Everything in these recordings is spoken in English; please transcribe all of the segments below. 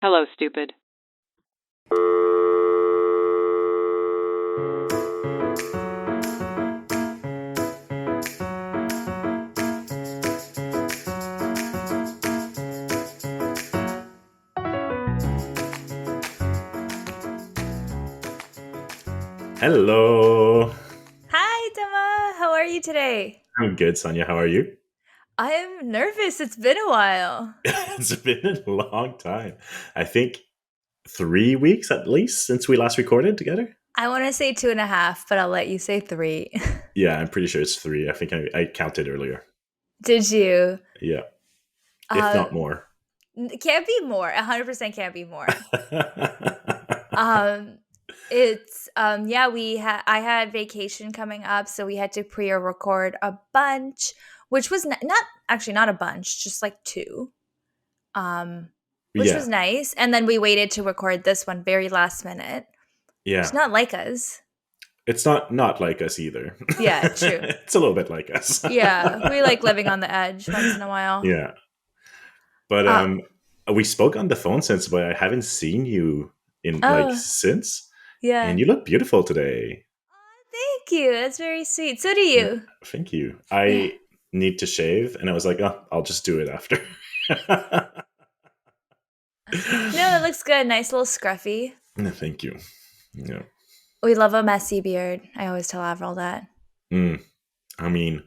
Hello, stupid. Hello. Hi, Dema. How are you today? I'm good, Saniya. How are you? I'm nervous. It's been a while. It's been a long time. I think 3 weeks at least since we last recorded together. I want to say 2.5, but I'll let you say 3. Yeah, I'm pretty sure it's 3. I think I counted earlier. Did you? Yeah, if Uh, not more. can't be more. 100% can't be more. Um, yeah, I had vacation coming up, so we had to pre-record a bunch, which was not a bunch, just like 2. Which Yeah, was nice. And then we waited to record this one very last minute. It's yeah. not like us. It's not like us either. Yeah, true. It's a little bit like us. Yeah, we like living on the edge once in a while. Yeah, but Uh, we spoke on the phone since, but I haven't seen you in oh, since, and yeah. you look beautiful today. Thank you. That's very sweet. So do Yeah, you. thank you. Yeah. I need to shave, and I was like, oh, I'll just do it after. No, it looks good. Nice little scruffy. Thank you. Yeah. We love a messy beard. I always tell Avril that. Mm, I mean,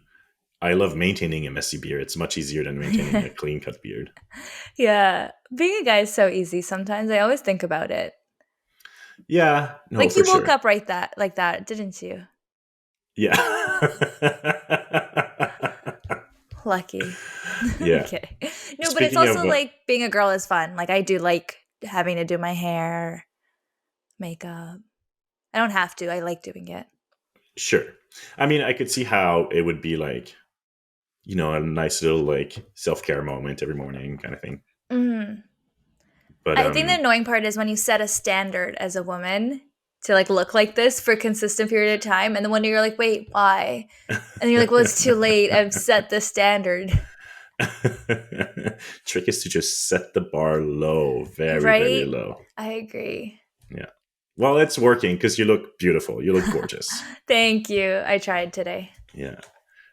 I love maintaining a messy beard. It's much easier than maintaining a clean cut beard. Yeah. Being a guy is so easy sometimes. I always think about it. Yeah, no, Like for you woke sure. up like that, didn't you? Yeah. Lucky. Yeah. Okay. No, but it's Speaking also of, like being a girl is fun. Like I do like having to do my hair, makeup. I don't have to. I like doing it. sure. I mean, I could see how it would be like, a nice little self care moment every morning kind of thing. Mhm. But I think the annoying part is when you set a standard as a woman to like look like this for a consistent period of time, and then when you're like, wait, why? And you're like, well, it's too late. I've set the standard, trick is to just set the bar low, very, very right? low. I agree. Yeah. Well, it's working because you look beautiful. You look gorgeous. Thank you. I tried today. Yeah.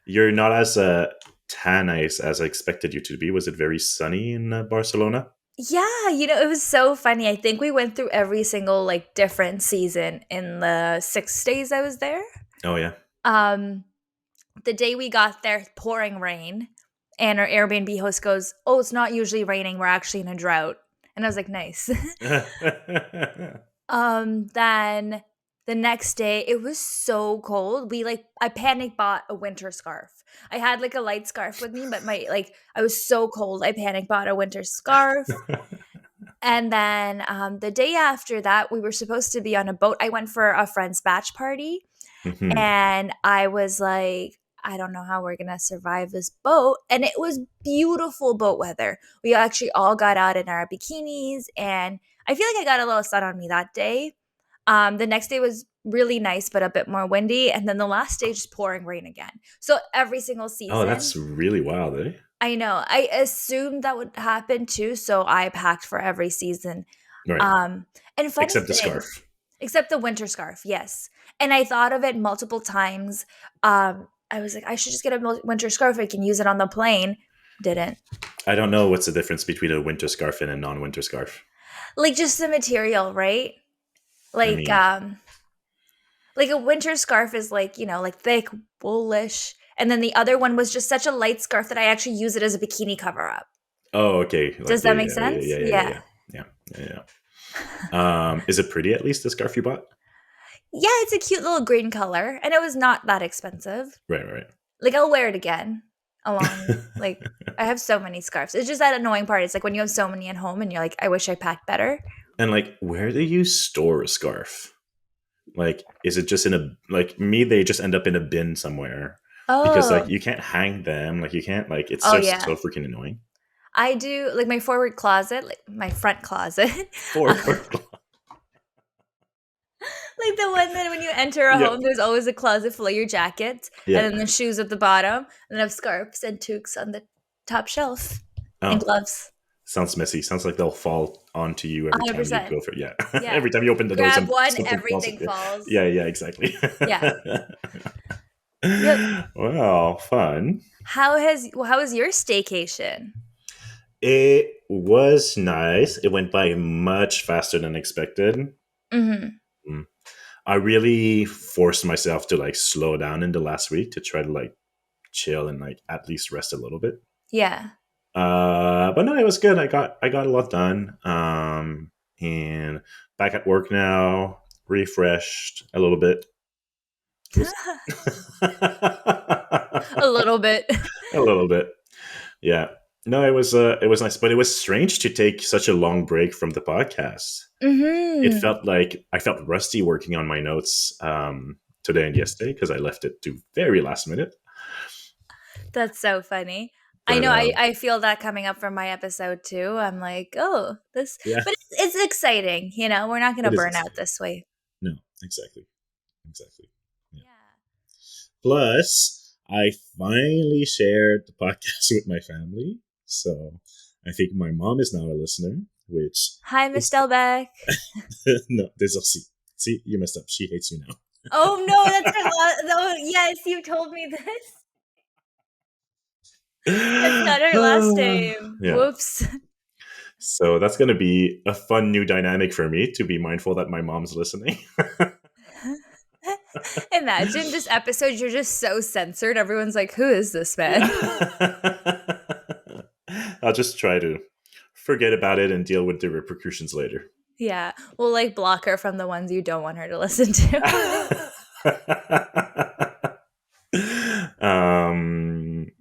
You're not as tan as I expected you to be. Was it very sunny in Barcelona? Yeah, it was so funny. I think we went through every single like different season in the 6 days I was there. Oh, yeah. Um, the day we got there, pouring rain, and our Airbnb host goes, "Oh, it's not usually raining. We're actually in a drought." And I was like, "Nice." Then the next day it was so cold. I panic bought a winter scarf. I had like a light scarf with me, but I was so cold. I panic bought a winter scarf. And then the day after that, we were supposed to be on a boat. I went for a friend's batch party, Mhm. and I was like, I don't know how we're going to survive this boat. And it was beautiful boat weather. We actually all got out in our bikinis, and I feel like I got a little sun on me that day. The next day was really nice, but a bit more windy. And then the last day, just pouring rain again. So every single Oh, season, that's really wild, eh? I know. I assumed that would happen too. So I packed for every season. Right. Um, and funny Except the thing, scarf. except the winter scarf, yes. And I thought of it multiple times. I was like, I should just get a winter scarf. I can use it on the plane. Didn't. I don't know what's the difference between a winter scarf and a non-winter scarf. Like just the material, right? I Like mean, um like a winter scarf is like, like thick, woolish. And then the other one was just such a light scarf that I actually use it as a bikini cover up. oh, okay. Does Like, yeah, that make yeah, yeah, sense? yeah, yeah, Yeah. yeah, yeah, yeah, is it pretty? At least the scarf you bought. Yeah, it's a cute little green color, and it was not that expensive. Right, right. Like I'll wear it again. Like I have so many scarves. It's just that annoying part. It's like when you have so many at home and you're like, I wish I packed better. And where do you store a scarf? Like, is it just in a like me? They just end up in a bin somewhere because Oh. you can't hang them. Like you can't it's Oh just yeah. so freaking annoying. I do like my forward closet, like my front closet. For Like the one that when you enter a yeah, home, there's always a closet full of your jackets, and yeah. then the shoes at the bottom, and then I have scarves and toques on the top shelf, and Oh, gloves. Sounds messy. Sounds like they'll fall onto you every time you 100%. go for it. Yeah. Yeah. Every time you open the door, Grab one, something falls at everything you. falls. Yeah, yeah, exactly. Yeah. Yep. Well, fun. How was your staycation? It was nice. It went by much faster than expected. Mhm. Mm. I really forced myself to like slow down in the last week to try to like chill and like at least rest a little bit. Yeah. But no, it was good. I got a lot done. And back at work now, refreshed a little bit. It was A little bit. a little bit. Yeah. No, it was nice, but it was strange to take such a long break from the podcast. It Mhm. felt like I felt rusty working on my notes today and yesterday because I left it to very last minute. That's so funny. I But know I feel that coming up from my episode too. I'm like, "Oh, this," yeah, but it's exciting, you know? We're not gonna it is burn out exciting. this way. No, exactly, exactly. Yeah. Yeah. Plus, I finally shared the podcast with my family, so I think my mom is now a listener, which Hi, Miss is Delbeck. no. There's a C. See, you messed up. She hates you now. Oh, no, that's her no, yes, you told me this. That's not her last name. Yeah. Whoops. So that's going to be a fun new dynamic for me to be mindful that my mom's listening. Imagine this episode, you're just so censored. Everyone's like, "Who is this man?" I'll just try to forget about it and deal with the repercussions later. Yeah, we'll, like, block her from the ones you don't want her to listen to.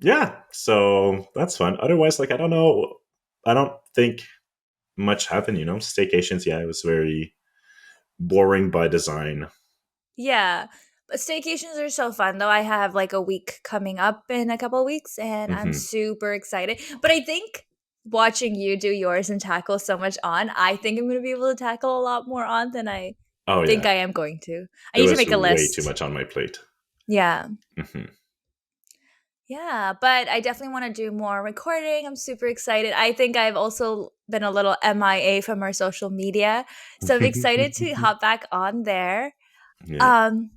Yeah, so that's fun. Otherwise, like, I don't know. I don't think much happened, Staycations, yeah, it was very boring by design. Yeah, but staycations are so fun, though. I have, like, a week coming up in a couple of weeks, and I'm Hmm. super excited. But I think watching you do yours and tackle so much on, I think I'm gonna be able to tackle a lot more on than I Oh, think yeah. I am going to. I There need to was make a way too list. much on my plate. Yeah. Hmm. Yeah, but I definitely want to do more recording. I'm super excited. I think I've also been a little MIA from our social media. So I'm excited to hop back on there. Yeah. Um,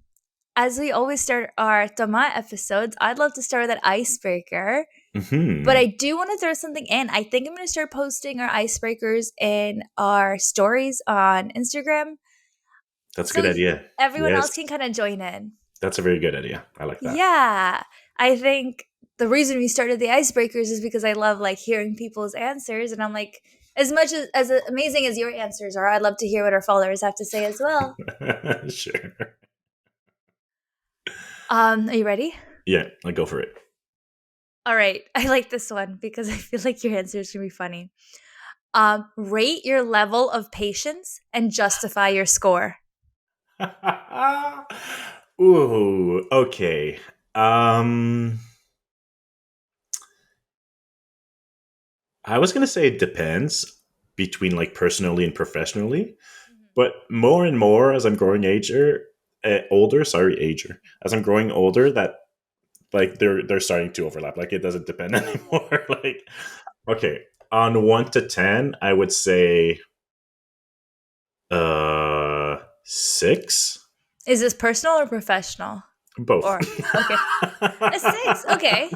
as we always start our Tama episodes, I'd love to start with an icebreaker. But Hmm. I do want to throw something in. I think I'm going to start posting our icebreakers in our stories on Instagram. That's a So good idea. everyone Yes. else can kind of join in. That's a very good idea. I like that. Yeah. I think the reason we started the icebreakers is because I love like hearing people's answers, and I'm like, as much as amazing as your answers are, I'd love to hear what our followers have to say as well. Sure. Are you ready? Yeah, I go for it. All right. I like this one because I feel like your answers can be funny. Rate your level of patience and justify your score. Ooh, okay. Um, I was gonna say it depends between like personally and professionally, but more and more as I'm growing older. Sorry, ager. As I'm growing older, that like they're starting to overlap. Like it doesn't depend anymore. Like okay, on 1 to 10, I would say 6. Is this personal or professional? Both. Or okay, a six. Okay.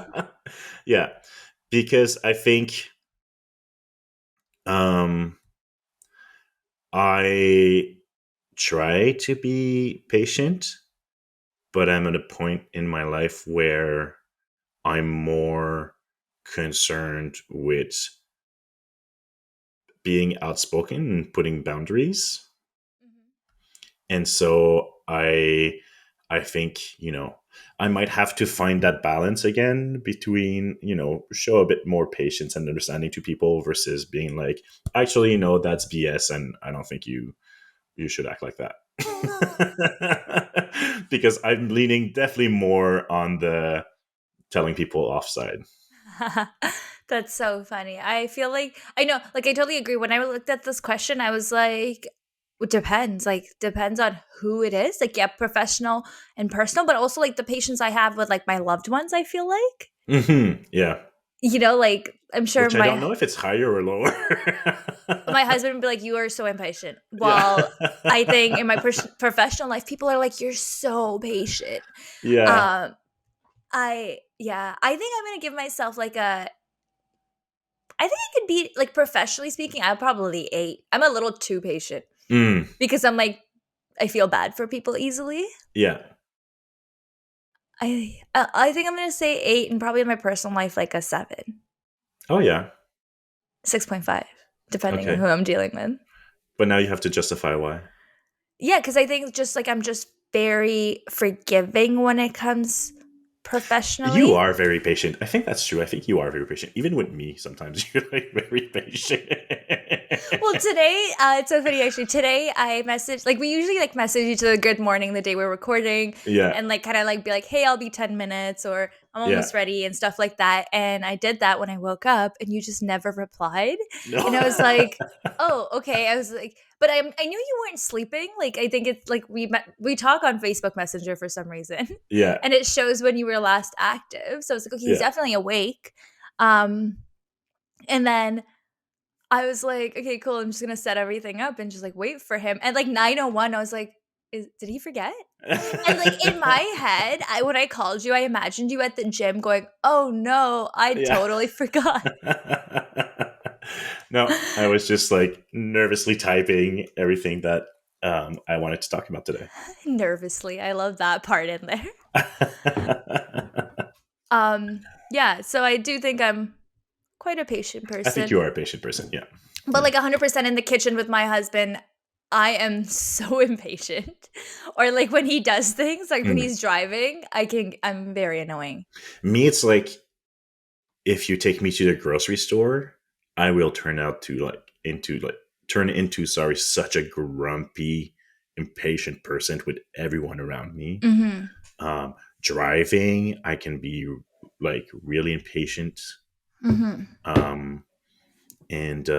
Yeah, because I think um I try to be patient, but I'm at a point in my life where I'm more concerned with being outspoken and putting boundaries. And so I think, I might have to find that balance again between, show a bit more patience and understanding to people versus being like, actually, that's BS and I don't think you should act like that. Because I'm leaning definitely more on the telling people offside. That's so funny. I feel like I know, like I totally agree. When I looked at this question, I was like, it depends. Like depends on who it is. Like yeah, professional and personal, but also like the patience I have with like my loved ones, I feel like. Hmm. Yeah. You know, like I'm sure Which I don't know if it's higher or lower. my husband would be like, "You are so impatient." Yeah. While I think in my professional life, people are like, "You're so patient." Yeah. Um, I think I'm gonna give myself like a. I think I could be like professionally speaking. I'm probably 8. I'm a little too patient Mm, because I'm like I feel bad for people easily. yeah. I think I'm gonna say 8, and probably in my personal life like a 7, Oh, yeah. 6.5, depending on Okay. who I'm dealing with. But now you have to justify why. Yeah, because I think just like I'm just very forgiving when it comes You professionally. are very patient. I think that's true. I think you are very patient. Even with me, sometimes you're like very patient. Well, today, it's so funny actually. Today, I messaged like we usually like message each other good morning the day we're recording, Yeah. and like kind of like be like, "Hey, I'll be 10 minutes," or "I'm Yeah. almost ready," and stuff like that. And I did that when I woke up, and you just never replied, No. and I was like, "Oh, okay." I was like, but I knew you weren't sleeping. Like I think it's like we talk on Facebook Messenger for some reason, Yeah. and it shows when you were last active. So I was like, "Okay, he's Yeah. definitely awake." Um, and then I was like, "Okay, cool. I'm just gonna set everything up and just like wait for him." And like 9:01, I was like, Did he forget?" And like in my head, when I called you, I imagined you at the gym going, "Oh no, I Yeah. totally forgot." No, I was just like nervously typing everything that I wanted to talk about today. Nervously, I love that part in there. I Yeah. So I do think I'm quite a patient think person, you are a patient person. Yeah. but Yeah. like 100% in the kitchen with my husband. I am so impatient. Or like when he does things, like when Mm. he's driving, I'm very annoying. Me, it's like if you take me to the grocery store, I will turn into sorry, such a grumpy, impatient person with everyone around me. Mhm. Um, Driving, I can be like really impatient. Mhm. Um, and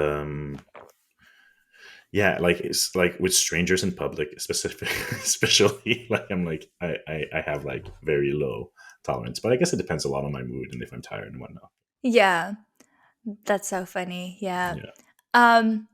Yeah, like it's like with strangers in public, specific, especially like I have like very low tolerance, but I guess it depends a lot on my mood and if I'm tired and whatnot. Yeah, that's so funny. Yeah. Yeah, Um,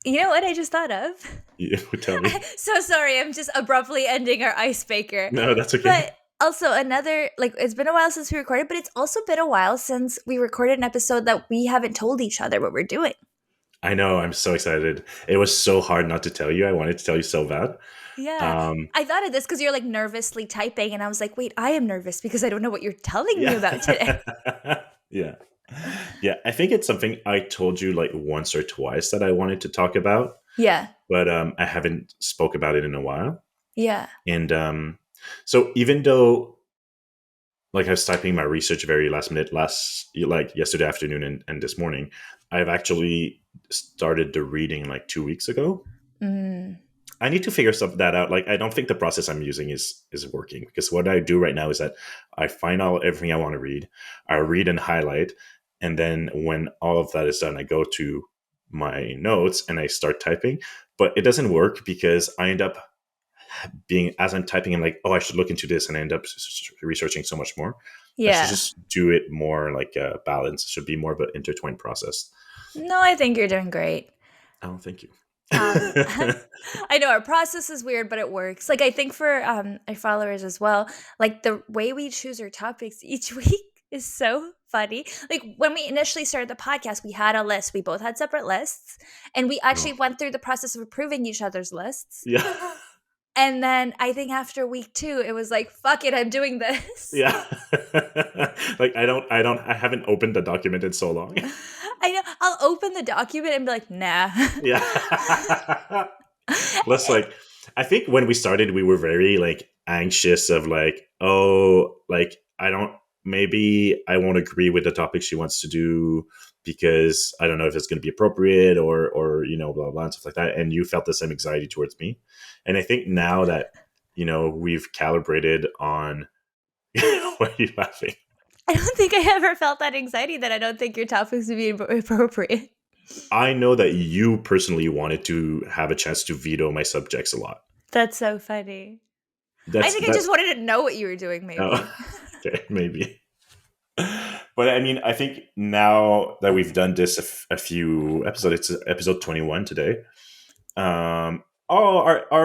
you know what I just thought of? you would tell me. So sorry, I'm just abruptly ending our icebreaker. No, that's But okay. also another like it's been a while since we recorded, but it's also been a while since we recorded an episode that we haven't told each other what we're doing. I know. I'm so excited. It was so hard not to tell you. I wanted to tell you so bad. Yeah. Um, I thought of this because you're like nervously typing, and I was like, wait, I am nervous because I don't know what you're telling me yeah, about today. yeah, yeah. I think it's something I told you like once or twice that I wanted to talk about, Yeah. but I haven't spoke about it in a while. Yeah. And so even though like I was typing my research very last minute, last like yesterday afternoon and this morning, I've actually started the reading like 2 weeks ago. Mm. I need to figure that out. Like I don't think the process I'm using is working because what I do right now is that I find out everything I want to read, I read and highlight, and then when all of that is done, I go to my notes and I start typing. But it doesn't work because I end up being as I'm typing, I'm like, oh, I should look into this, and I end up researching so much more. I should Yeah. just do it more like a balance. It should be more of an intertwined process. No, I think you're doing great. Oh, thank you. I know our process is weird, but it works. Like I think for our followers as well, like the way we choose our topics each week is so funny. Like when we initially started the podcast, we had a list. We both had separate lists, and we Oh, actually went through the process of approving each other's lists. yeah, And then I think after week 2, it was like, fuck it, I'm doing this. yeah. Like I haven't opened the document in so long. I know. I'll open the document and be like, nah. Yeah. Plus, like, I think when we started, we were very like anxious of like, oh, like I don't, maybe I won't agree with the topic she wants to do because I don't know if it's going to be appropriate or blah blah blah and stuff like that. And you felt the same anxiety towards me, and I think now that we've calibrated on. Why are you laughing? I don't think I ever felt that anxiety that I don't think your topics would be appropriate. I know that you personally wanted to have a chance to veto my subjects a lot. That's so funny. I That's think I that. just wanted to know what you were doing, Oh, maybe. okay, maybe. But I mean, I think now that we've done this a few episodes, it's episode 21 today. Our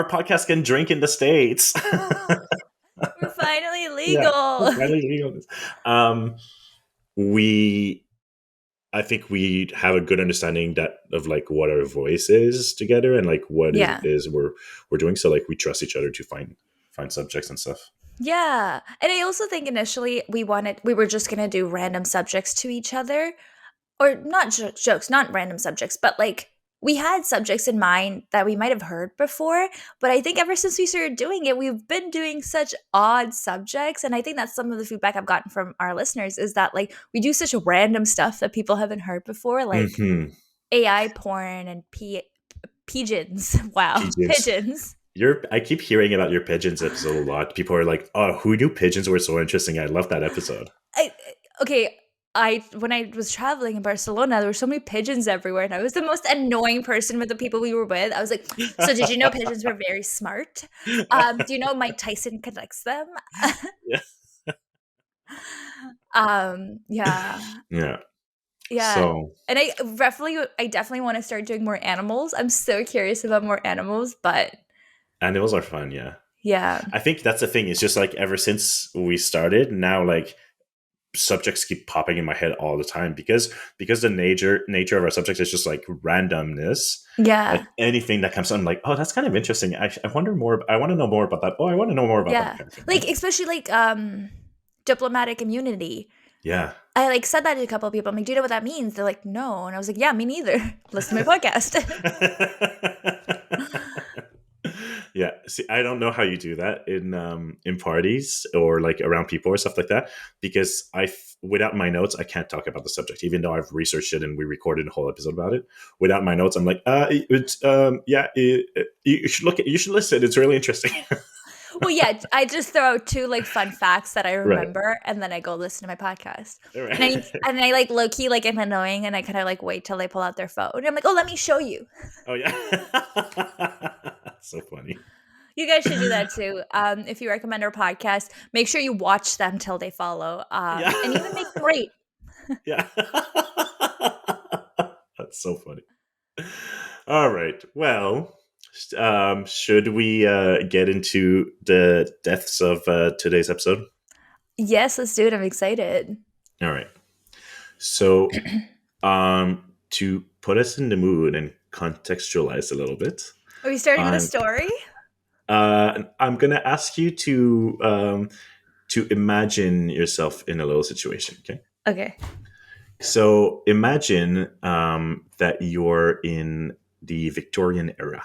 podcast can drink in the States. We're finally Yeah, legal. finally legal. Um, we I think we have a good understanding that of like what our voice is together and like what is Yeah. is we're doing. So like we trust each other to find subjects and stuff. Yeah. And I also think initially we were just going to do random subjects to each other, or not jokes, not random subjects, but like we had subjects in mind that we might have heard before. But I think ever since we started doing it, we've been doing such odd subjects. And I think that's some of the feedback I've gotten from our listeners is that like we do such random stuff that people haven't heard before, like Hmm. AI porn and pigeons. Wow, Pigeons. pigeons. I keep hearing about your pigeons episode a lot. People are like, "Oh, who knew pigeons were so interesting?" I love that episode. I okay. I when I was traveling in Barcelona, there were so many pigeons everywhere, and I was the most annoying person with the people we were with. I was like, "So did you know pigeons were very smart? Do you know Mike Tyson collects them?" Yeah. Yeah, Yeah. yeah. So And I definitely want to start doing more animals. I'm so curious about more animals, but animals are fun. Yeah. yeah, I think that's the thing. It's just like ever since we started, now like subjects keep popping in my head all the time because the nature of our subjects is just like randomness. yeah, Like anything that comes on, I'm like, oh, that's kind of interesting. I wonder more. I want to know more about that. Oh, I want to know more about that yeah. kind of thing. Like especially like diplomatic immunity. Yeah. I, like, said that to a couple of people. I'm like, "Do you know what that means?" They're like, "No." And I was like, "Yeah, me neither. Listen to my podcast." Yeah. See, I don't know how you do that in parties or like around people or stuff like that because without my notes I can't talk about the subject even though I've researched it and we recorded a whole episode about it. Without my notes, I'm like, it's yeah, you should listen. It's really interesting. Well, yeah, I just throw out 2, like, fun facts that I Right. remember, and then I go listen to my podcast. And I Right. and I, like, low key, like, am annoying, and I kinda, like, wait till they pull out their phone. And I'm like, "Oh, let me show you." Oh yeah. So funny. You guys should do that too. If you recommend our podcast, make sure you watch them till they follow, Yeah. and even make them rate. Yeah. That's so funny. All right. Well, should we get into the deaths of today's episode? Yes, let's do it. I'm excited. All right. So, to put us in the mood and contextualize a little bit, Are we starting with a I'm story? I'm gonna ask you to imagine yourself in a little situation. Okay. Okay. So imagine that you're in the Victorian era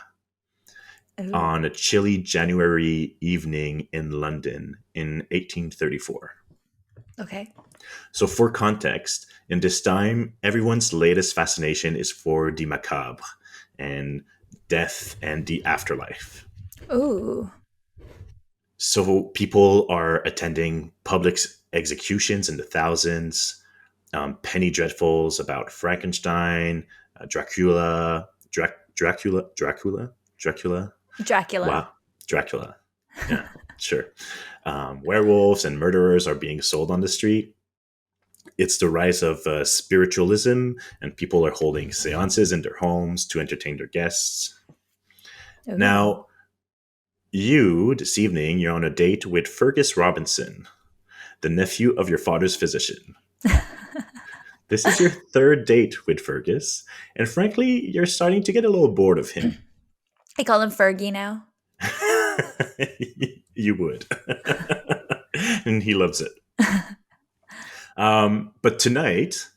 Ooh, on a chilly January evening in London in 1834. okay. So, for context, in this time, everyone's latest fascination is for the macabre and death and the afterlife. Ooh. So, people are attending public executions in the thousands, penny dreadfuls about Frankenstein, Dracula. Dracula. Wow, Dracula. Yeah, sure. Werewolves and murderers are being sold on the street. It's the rise of spiritualism, and people are holding seances in their homes to entertain their guests. Ooh. Now, this evening, you're on a date with Fergus Robinson, the nephew of your father's physician. This is your third date with Fergus, and frankly, you're starting to get a little bored of him. I call him Fergie now. You would. And he loves it. But tonight,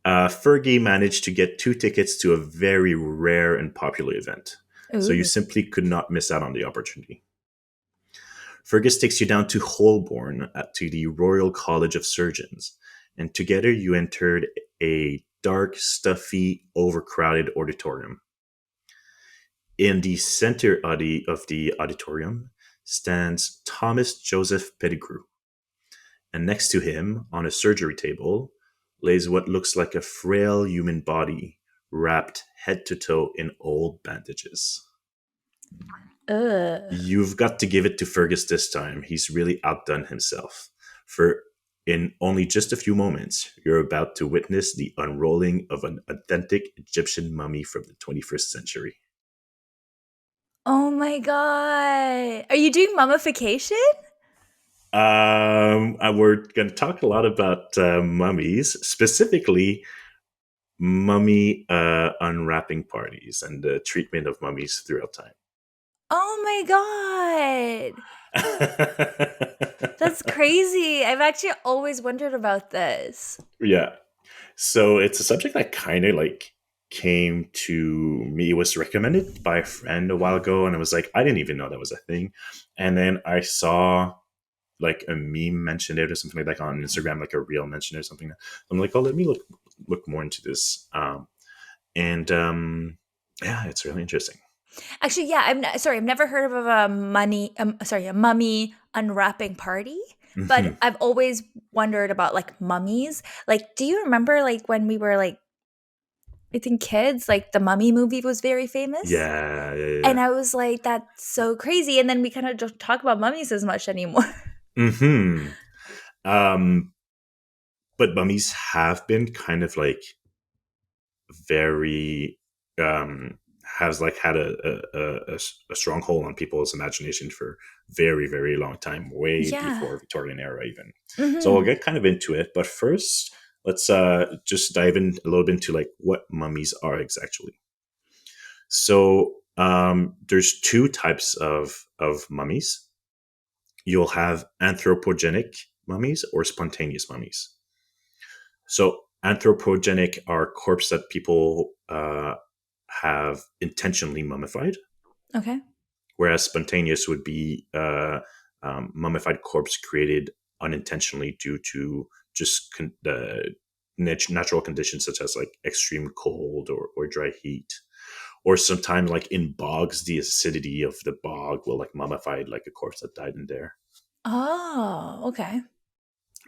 Fergie managed to get 2 tickets to a very rare and popular event. So you Ooh. simply could not miss out on the opportunity. Fergus takes you down to Holborn to the Royal College of Surgeons, and together you entered a dark, stuffy, overcrowded auditorium. In the center of the auditorium stands Thomas Joseph Pettigrew, and next to him, on a surgery table, lays what looks like a frail human body wrapped head to toe in old bandages. Ugh. You've got to give it to Fergus this time. He's really outdone himself. For In only just a few moments, you're about to witness the unrolling of an authentic Egyptian mummy from the 21st century. Oh my god. Are you doing mummification? We're going to talk a lot about mummies, specifically mummy unwrapping parties and the treatment of mummies throughout time. Oh my god. That's crazy. I've actually always wondered about this. Yeah. So it's a subject that kind of like came to me. It was recommended by a friend a while ago, and I was like, I didn't even know that was a thing. And then I saw like a meme mentioned it or something like that on Instagram, like a reel mentioned it or something. I'm like, oh, let me look more into this. And Yeah, it's really interesting. Actually, yeah, sorry, I've never heard of a mummy unwrapping party, but Hmm. I've always wondered about like mummies. Like, do you remember like when we were like I think kids, like the Mummy movie was very famous? Yeah, yeah, And yeah. I was like, that's so crazy. And then we kind of don't talk about mummies as much anymore. Hmm. Um, but mummies have been kind of like very has like had a strong hold on people's imagination for very long time, way Yeah. before Victorian era even. So we'll Hmm. get kind of into it, but first let's just dive in a little bit into like what mummies are exactly. So there's two types of mummies. You'll have anthropogenic mummies or spontaneous mummies. So anthropogenic are corpses that people have intentionally mummified, Okay. whereas spontaneous would be mummified corpse created unintentionally due to just natural conditions such as like extreme cold or dry heat. Or sometimes like in bogs, the acidity of the bog will like mummify like a corpse that died in there. Oh, okay.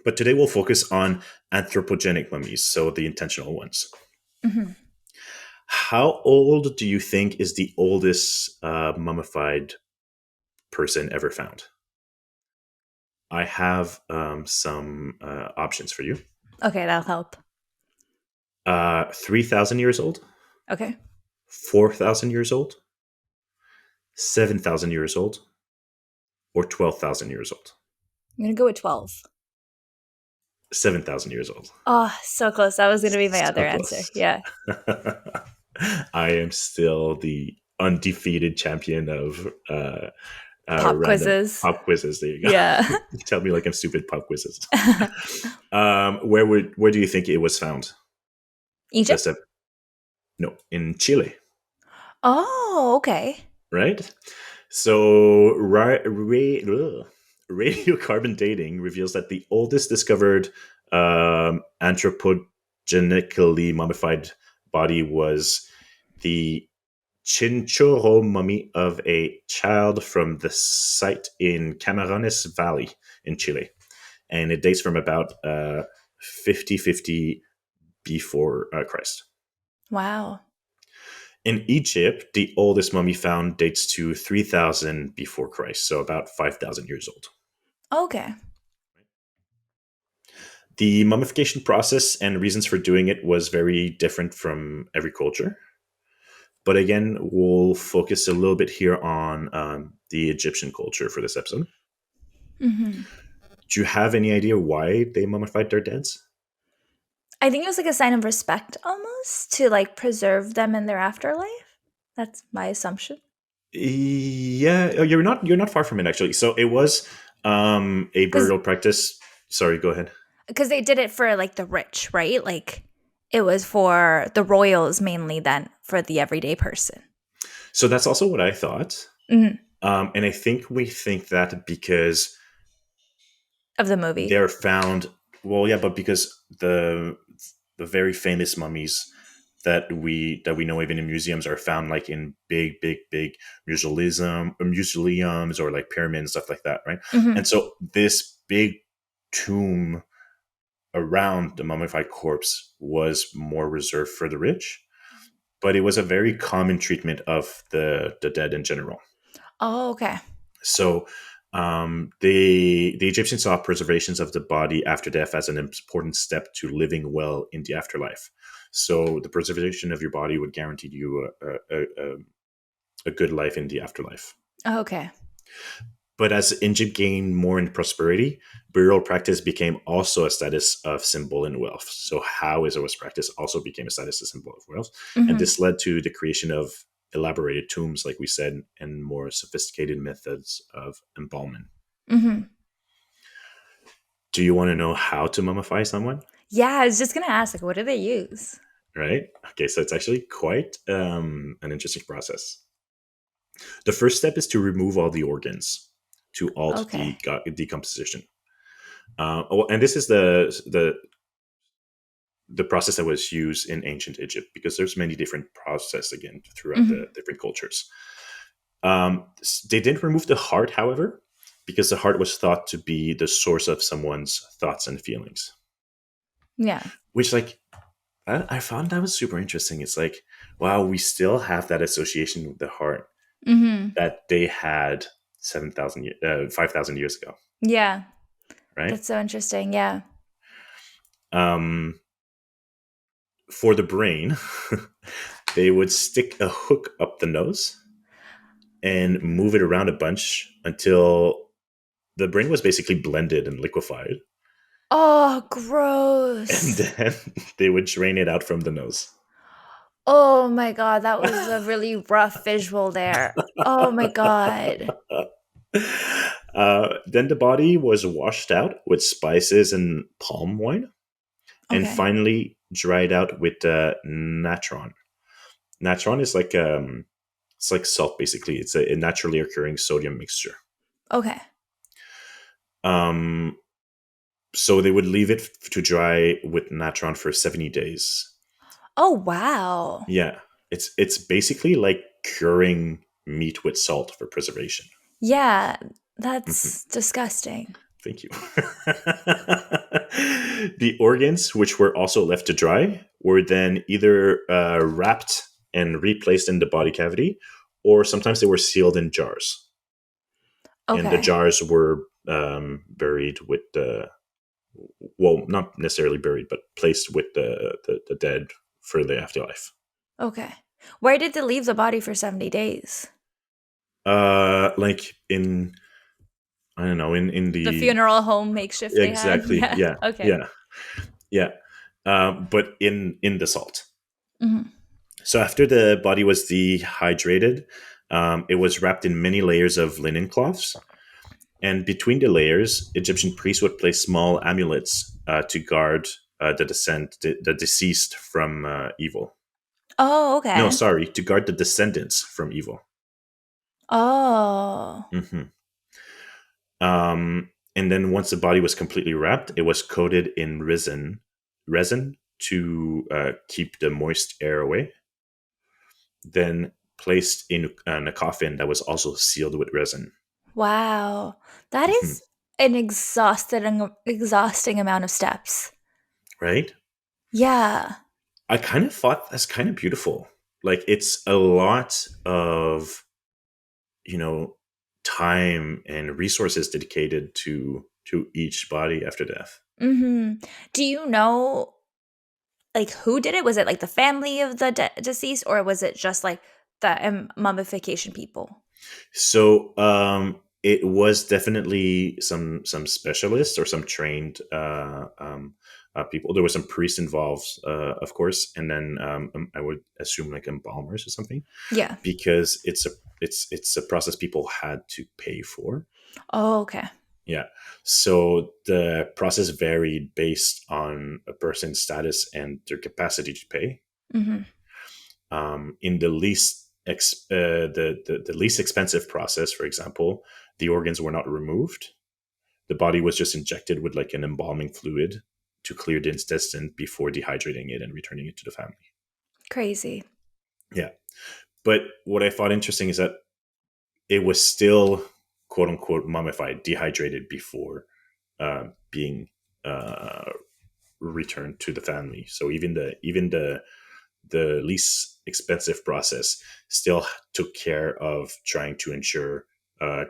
But today we'll focus on anthropogenic mummies, so the intentional ones. Hmm. How old do you think is the oldest mummified person ever found? I have some options for you. Okay, that'll help. 3,000 years old, Okay. 4,000 years old, 7,000 years old, or 12,000 years old? I'm going to go with 12. 7,000 years old. Oh, so close. That was going to be my So other answer. close. Yeah. I am still the undefeated champion of Pop random quizzes. pop quizzes. There you Yeah. go. Tell me like I'm stupid pop quizzes. Where do you think it was found? The Egypt? seven? No, in Chile, Oh, okay. right? So radiocarbon dating reveals that the oldest discovered anthropogenically mummified body was the Chinchorro mummy of a child from the site in Camarines Valley in Chile. And it dates from about 5050 before Christ. Wow. In Egypt, the oldest mummy found dates to 3000 before Christ, so about 5000 years old. Okay. The mummification process and reasons for doing it was very different from every culture. But again, we'll focus a little bit here on the Egyptian culture for this episode. Hmm. Do you have any idea why they mummified their deads? I think it was like a sign of respect almost to like preserve them in their afterlife. That's my assumption. Yeah, you're not far from it actually. So it was a Because burial practice. Sorry, go ahead. they did it for like the rich, right? Like it was for the royals mainly then for the everyday person. So that's also what I thought, Hmm. and I think we think that because Of the movie. they're found. Well, yeah, but because the very famous mummies that we know even in museums are found like in big museums or like pyramids and stuff like that, right? Hmm. And so this big tomb around the mummified corpse was more reserved for the rich, but it was a very common treatment of the dead in general. Oh, okay. So The Egyptians saw preservations of the body after death as an important step to living well in the afterlife. So the preservation of your body would guarantee you a good life in the afterlife. Okay. But as Egypt gained more in prosperity, burial practice became also a status of symbol in wealth. So how is it was practiced also became a status of symbol of wealth. And Mhm. this led to the creation of elaborated tombs, like we said, and more sophisticated methods of embalmment. Mhm. Do you want to know how to mummify someone? Yeah, I was just gonna ask, like, what do they use? Right? Okay, so it's actually quite an interesting process. The first step is to remove all the organs to halt Okay. the decomposition. And this is the process that was used in ancient Egypt, because there's many different processes again throughout the Mhm. different cultures. They didn't remove the heart, however, because the heart was thought to be the source of someone's thoughts and feelings. Yeah. Which, like, I found that was super interesting. It's like, wow, we still have that association with the heart Mhm. that they had 5,000 years ago, Yeah. right? That's so interesting. Yeah. Um, for the brain, they would stick a hook up the nose and move it around a bunch until the brain was basically blended and liquefied. Oh, And gross. then they would drain it out from the nose. Oh my god, that was a really rough visual there. Oh my god. Then the body was washed out with spices and palm wine, and Okay. finally dried out with natron. Natron is like it's like salt basically. It's a naturally occurring sodium mixture. Okay. Um, so they would leave it to dry with natron for 70 days. Oh, wow. Yeah, it's basically like curing meat with salt for preservation. Yeah, Mhm. that's disgusting. Thank you. The organs, which were also left to dry, were then either wrapped and replaced in the body cavity, or sometimes they were sealed in jars. And the Okay. jars were buried with the, well, not necessarily buried, but placed with the dead for the afterlife. Okay. Where did they leave the body for 70 days? Like in, I don't know, in The the, funeral home makeshift they had? exactly, Yeah. yeah, Okay. yeah, yeah. But in the salt. Mhm. So after the body was dehydrated, it was wrapped in many layers of linen cloths. And between the layers, Egyptian priests would place small amulets to guard the deceased from evil. Oh, No, okay. sorry, to guard the descendants from evil. Oh. Hmm. And then once the body was completely wrapped, it was coated in resin to keep the moist air away. Then placed in a coffin that was also sealed with resin. Wow. That Hmm. is an exhausting amount of steps. Right? Yeah. I kind of thought that's kind of beautiful. Like, it's a lot of, you know, time and resources dedicated to each body after death. Mhm. Do you know, like, who did it? Was it, like, the family of the deceased, or was it just, like, the, mummification people? So it was definitely some specialists or some trained people. There were some priests involved, of course, and then I would assume like embalmers or something, Yeah. because it's a process people had to pay for. Oh, okay. Yeah. So the process varied based on a person's status and their capacity to pay. Mhm. In the the least expensive process, for example, the organs were not removed. The body was just injected with like an embalming fluid to clear the intestine before dehydrating it and returning it to the family. Crazy. Yeah. But what I thought interesting is that it was still quote unquote mummified, dehydrated before being uh, returned to the family. So even the least expensive process still took care of trying to ensure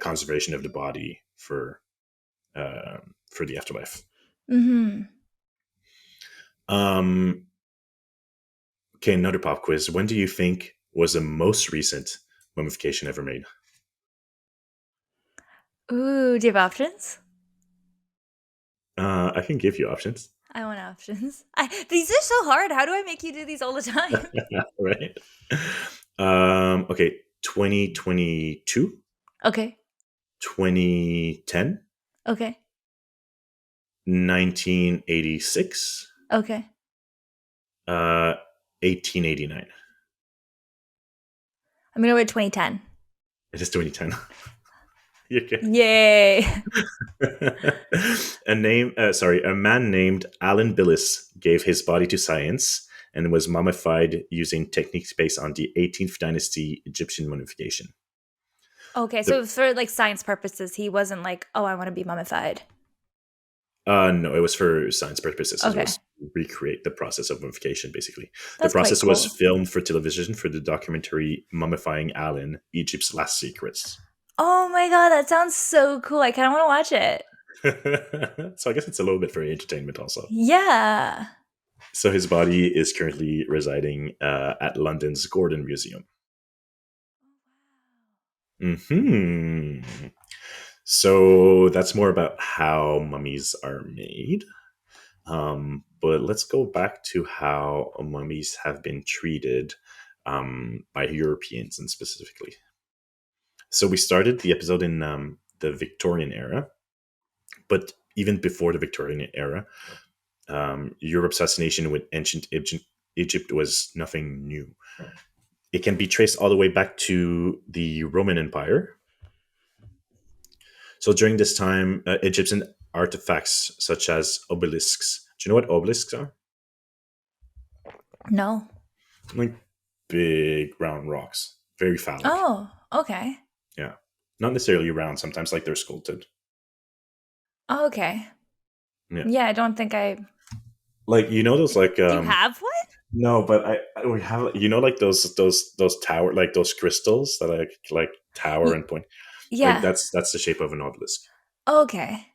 conservation of the body for for the afterlife. Mm-hmm. Um, okay, another pop quiz. When do you think was the most recent mummification ever made? Ooh, do you have options? I can give you options. I want options. These are so hard. How do I make you do these all the time? Right. Okay, 2022, Okay. 2010, Okay. 1986, Okay. uh, 1889. I'm gonna go with 2010. It is 2010. You can. Yay. A man named Alan Billis gave his body to science and was mummified using techniques based on the 18th dynasty Egyptian mummification. Okay, The so for like science purposes, he wasn't like, oh, I want to be mummified. No, it was for science purposes. It Okay. was recreate the process of mummification, basically. The That's quite process was cool. filmed for television for the documentary Mummifying Alan, Egypt's Last Secrets. Oh my god, that sounds so cool. I kind of want to watch it. So I guess it's a little bit for entertainment also. Yeah. So his body is currently residing at London's Gordon Museum. Hmm. So that's more about how mummies are made. But let's go back to how mummies have been treated by Europeans and specifically. So we started the episode in the Victorian era, but even before the Victorian era, Europe's fascination with ancient Egypt was nothing new. It can be traced all the way back to the Roman Empire. So during this time, Egyptian artifacts such as obelisks. Do you know what obelisks are? No. Like big round rocks, very phallic. Oh, okay. Yeah, not necessarily round. Sometimes like they're sculpted. Oh, okay. Yeah, Yeah, I don't think I. like those like Do you have one? no, but we have like those tower like those crystals that like tower Y- and point. Like yeah. that's the shape of an obelisk. Okay.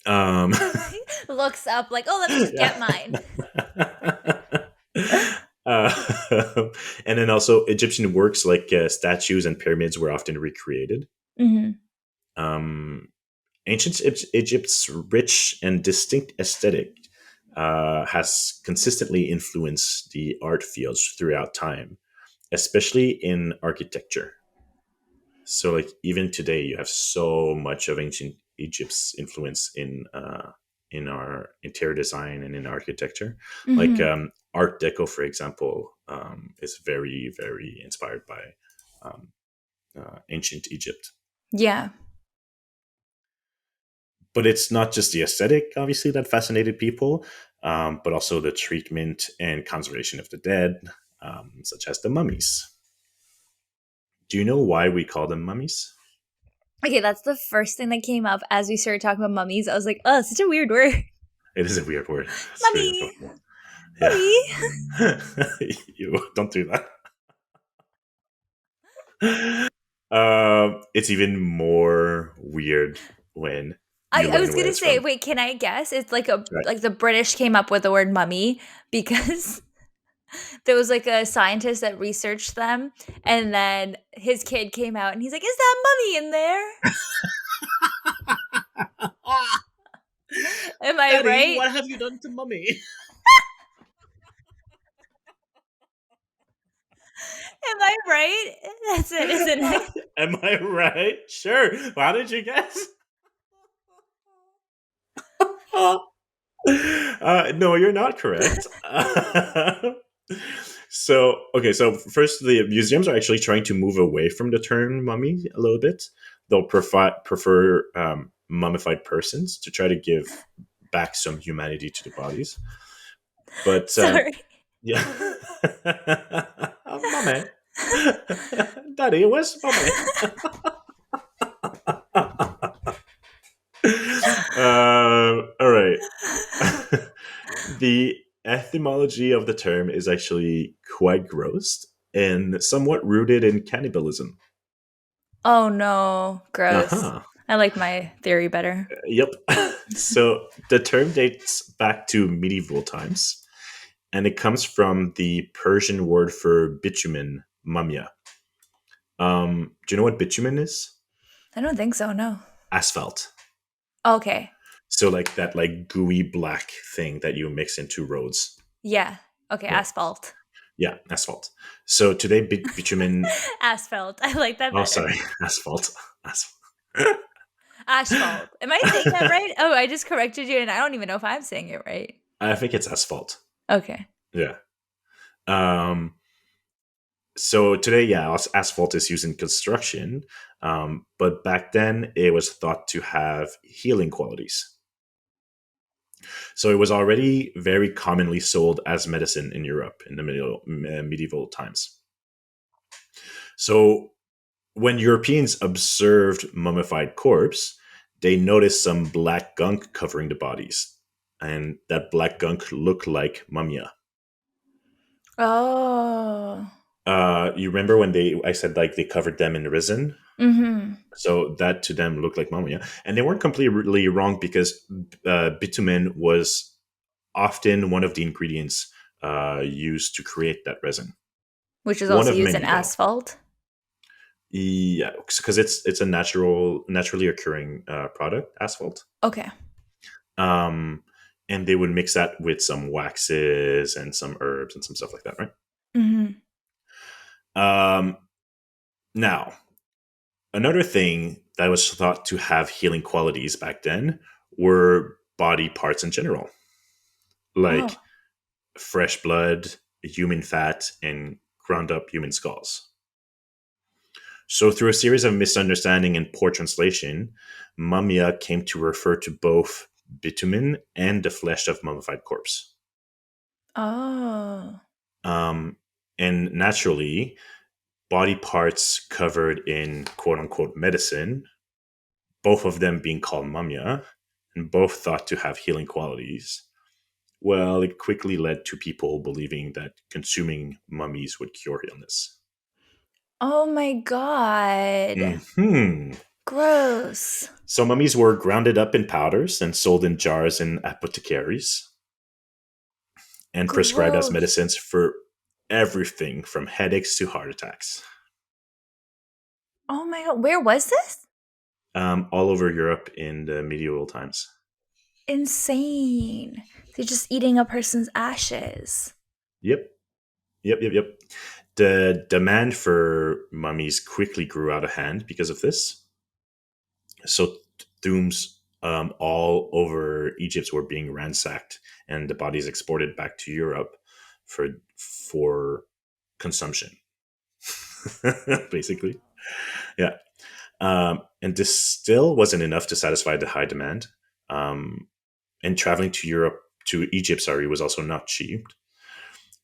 Um, Looks up like, oh, let me just yeah. get mine. uh, and then also Egyptian works like statues and pyramids were often recreated. Hmm. Um, Ancient Egypt's rich and distinct aesthetic has consistently influenced the art fields throughout time, especially in architecture. So, like even today, you have so much of ancient Egypt's influence in our interior design and in architecture. Like Hmm. Art Deco, for example, is very very inspired by um, ancient Egypt. Yeah. But it's not just the aesthetic, obviously, that fascinated people, but also the treatment and conservation of the dead, such as the mummies. Do you know why we call them mummies? Okay, that's the first thing that came up as we started talking about mummies. I was like, oh, such a weird word. It is a weird word. It's very Mummy. uncomfortable. Yeah. Mummy. You don't do that. It's even more weird when you I learn was where gonna it's say, from. wait, can I guess? It's Right. like the British came up with the word mummy because there was like a scientist that researched them, and then his kid came out and he's like, "Is that mummy in there?" Am I Daddy, right? what have you done to mummy? Am I right? That's it, isn't it? Am I right? Sure. How did you guess? No, you're not correct. So, okay, so first, the museums are actually trying to move away from the term mummy a little bit. They'll prefer mummified persons to try to give back some humanity to the bodies. But Sorry. yeah, mummy, daddy, where's mummy? All right. The etymology of the term is actually quite gross and somewhat rooted in cannibalism. Oh no, gross. Uh-huh. I like my theory better. Yep. So the term dates back to medieval times, and it comes from the Persian word for bitumen, mumia. Do you know what bitumen is? I don't think so, no. Asphalt. Okay. So like that like gooey black thing that you mix into roads. Yeah. Okay, Yeah. asphalt. Yeah, asphalt. So today bitumen. Asphalt. I like that Oh, better. sorry, asphalt. Asphalt. Asphalt. Am I saying that right? Oh, I just corrected you and I don't even know if I'm saying it right. I think it's asphalt. Okay. Yeah. Um, so today, yeah, asphalt is used in construction, but back then it was thought to have healing qualities. So it was already very commonly sold as medicine in Europe in the medieval times. So when Europeans observed mummified corpse, they noticed some black gunk covering the bodies, and that black gunk looked like mumia. Oh. You remember when I said like they covered them in resin? Mm-hmm. So that to them looked like mumia, and they weren't completely wrong because bitumen was often one of the ingredients used to create that resin. Which is One also of used in many, though. asphalt. Yeah, because it's a naturally occurring product, asphalt. Okay. Um, and they would mix that with some waxes and some herbs and some stuff like that, right? Mm-hmm. Um, now, another thing that was thought to have healing qualities back then were body parts in general, Oh. like fresh blood, human fat, and ground up human skulls. So, through a series of misunderstanding and poor translation, mumia came to refer to both bitumen and the flesh of mummified corpse. Oh. Um, and naturally, body parts covered in quote unquote medicine, both of them being called mumia, and both thought to have healing qualities. Well, it quickly led to people believing that consuming mummies would cure illness. Oh my god. Hmm. Gross. So mummies were grounded up in powders and sold in jars in apothecaries and prescribed as Gross. medicines for everything from headaches to heart attacks, Oh my god. Where was this? all over Europe in the medieval times. Insane. They're just eating a person's ashes. Yep, yep. The demand for mummies quickly grew out of hand because of this. So tombs all over Egypt were being ransacked, and the bodies exported back to Europe for consumption, basically. Yeah. And this still wasn't enough to satisfy the high demand. Um, and traveling to Egypt, sorry, was also not cheap.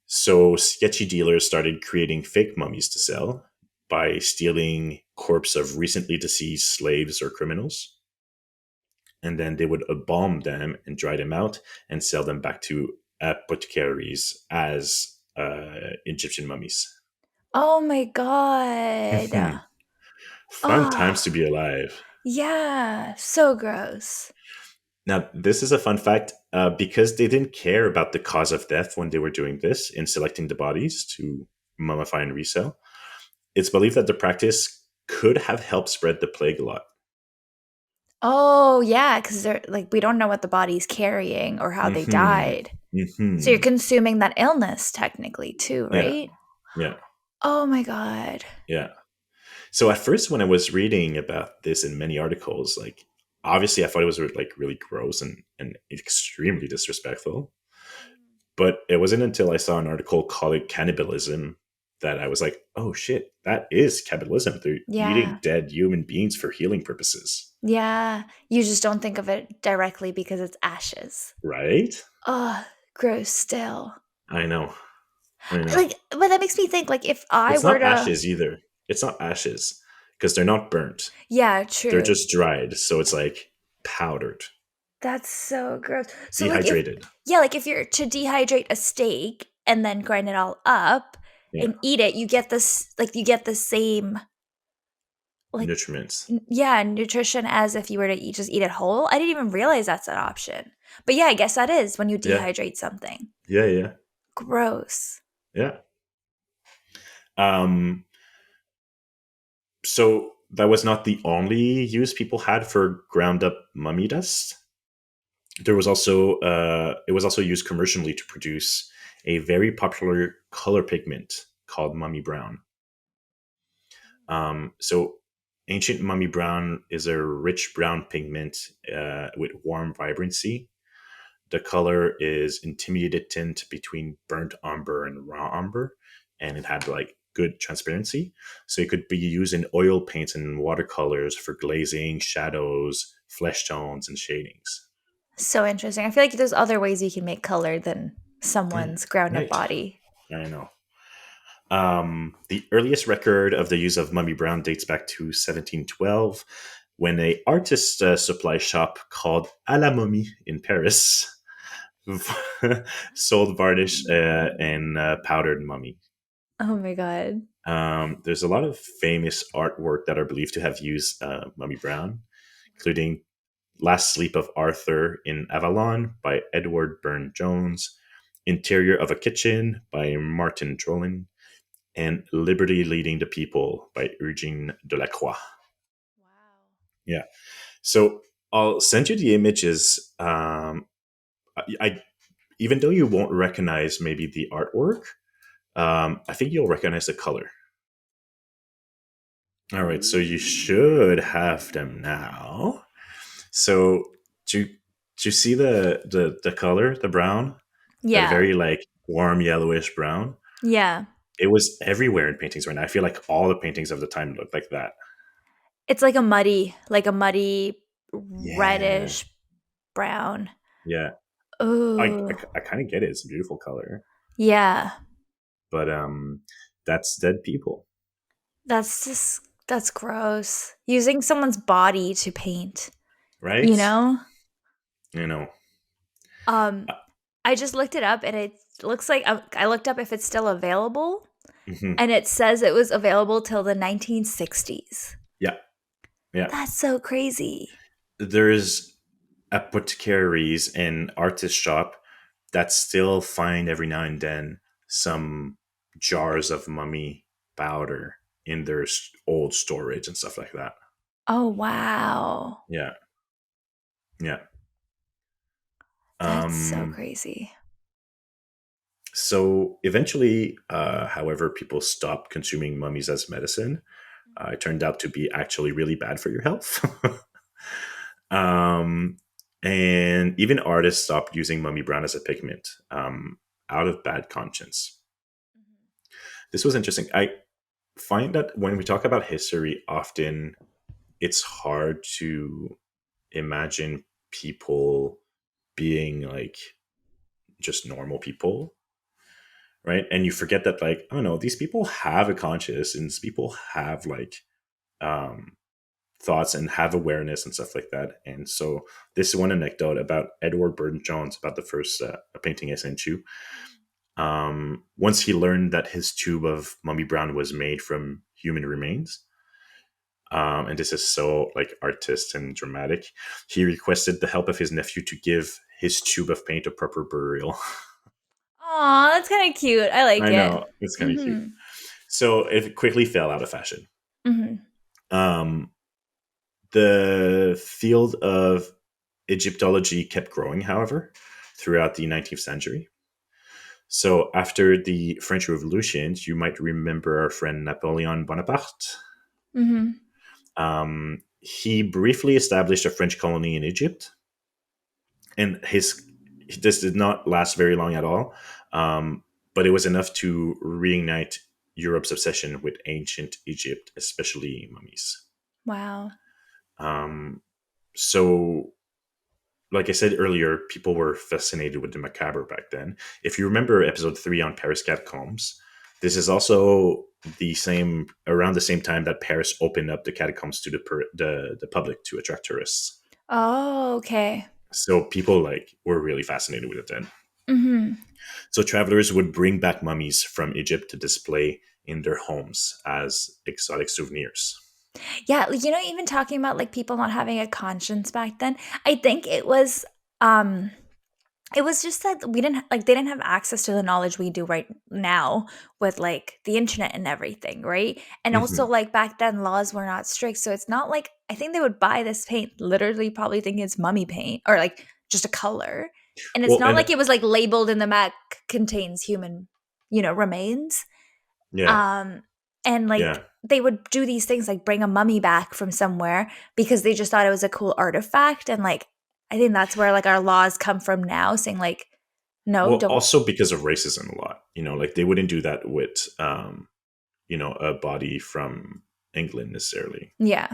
So sketchy dealers started creating fake mummies to sell by stealing corpse of recently deceased slaves or criminals. And then they would embalm them and dry them out and sell them back to apothecaries as Egyptian mummies. Oh my god. Fun times to Oh, be alive. yeah. So gross. Now, this is a fun fact because they didn't care about the cause of death when they were doing this in selecting the bodies to mummify and resell. It's believed that the practice could have helped spread the plague a lot. Oh, yeah, because they're like, we don't know what the body's carrying or how they Hmm. died. So you're Hmm. consuming that illness technically too, Yeah. right? Yeah. Oh my god. Yeah. So at first, when I was reading about this in many articles, like obviously I thought it was like really gross and extremely disrespectful. But it wasn't until I saw an article called it cannibalism that I was like, oh shit, that is cannibalism. They're eating Yeah. dead human beings for healing purposes. Yeah. You just don't think of it directly because it's ashes. Right? Oh, gross still. I know. I know. Like, but that makes me think, like, if I It's were not to, ashes either. It's not ashes because they're not burnt. yeah, They're true. just dried. So it's like powdered, That's so gross. So, like, if, dehydrated. yeah, like if you're to dehydrate a steak and then grind it all up Yeah. and eat it, you get this, like, you get the same like nutriments. yeah, nutrition as if you were to just eat it whole. I didn't even realize that's an option. But yeah, I guess that is when you Yeah, dehydrate something. yeah, yeah, Gross. yeah. Um, so that was not the only use people had for ground up mummy dust. There was also it was also used commercially to produce a very popular color pigment called mummy brown. So ancient mummy brown is a rich brown pigment with warm vibrancy. The color is intermediate tint between burnt umber and raw umber, and it had like good transparency. So it could be used in oil paints and watercolors for glazing, shadows, flesh tones, and shadings. So interesting. I feel like there's other ways you can make color than Yeah, someone's ground up right. body. I know. The earliest record of the use of mummy brown dates back to 1712, when a artist supply shop called À la Momie in Paris sold varnish and powdered mummy. Oh my god. There's a lot of famous artwork that are believed to have used mummy brown, including Last Sleep of Arthur in Avalon by Edward Burne Jones, Interior of a Kitchen by Martin Trollin, and Liberty Leading the People by Eugene Delacroix. Wow. Yeah. So I'll send you the images. I even though you won't recognize maybe the artwork, I think you'll recognize the color. All right, so you should have them now. So do you see the color, the brown, that Yeah. very like warm yellowish brown? Yeah. It was everywhere in paintings right now. I feel like all the paintings of the time looked like that. It's like a muddy Yeah, reddish brown. yeah. Oh. I kind of get it. It's a beautiful color, Yeah. but that's dead people, That's gross. Using someone's body to paint, you right? know? You know. Um Uh, I just looked it up and it looks like I looked up if it's still available mhm. and it says it was available till the 1960s. Yeah, yeah. That's so crazy. There's apothecaries and artist shop that still find every now and then some jars of mummy powder in their old storage and stuff like that. Oh, wow. Yeah, yeah. That's so Um, crazy. so eventually, however, people stopped consuming mummies as medicine. It turned out to be actually really bad for your health. um, and even artists stopped using mummy brown as a pigment out of bad conscience. This was interesting. I find that when we talk about history, often it's hard to imagine people being like just normal people, right? And you forget that, like, oh no, these people have a conscience and these people have like um, thoughts and have awareness and stuff like that. And so, this is one anecdote about Edward Burne Jones about the first painting I sent you. Once he learned that his tube of mummy brown was made from human remains, and this is so like artist and dramatic, he requested the help of his nephew to give his tube of paint a proper burial. Aw, that's kinda cute. I like I it. know, it's kind of cute. Mhm. So it quickly fell out of fashion. Mhm. Um, the field of Egyptology kept growing, however, throughout the 19th century. So after the French Revolution, you might remember our friend Napoleon Bonaparte. Mhm. He briefly established a French colony in Egypt, and his this did not last very long at all. But it was enough to reignite Europe's obsession with ancient Egypt, especially mummies. Wow. Um, so, like I said earlier, people were fascinated with the macabre back then. If you remember episode 3 on Paris catacombs, this is also the same around the same time that Paris opened up the catacombs to the public to attract tourists. Oh, okay. So people like were really fascinated with it then. Mhm. So travelers would bring back mummies from Egypt to display in their homes as exotic souvenirs. Yeah, like, even talking about like people not having a conscience back then, I think it was just that we didn't like they didn't have access to the knowledge we do right now with like the internet and everything, right? And also Hmm. like back then laws were not strict. So it's not like I think they would buy this paint literally probably thinking it's mummy paint or like just a color. And it's Well, not and like it was like labeled in the mat contains human, remains. yeah, Um, and like yeah. they would do these things like bring a mummy back from somewhere because they just thought it was a cool artifact. And like I think that's where like our laws come from now, saying like, no, Well, don't. also because of racism a lot. Like they wouldn't do that with a body from England necessarily, Yeah.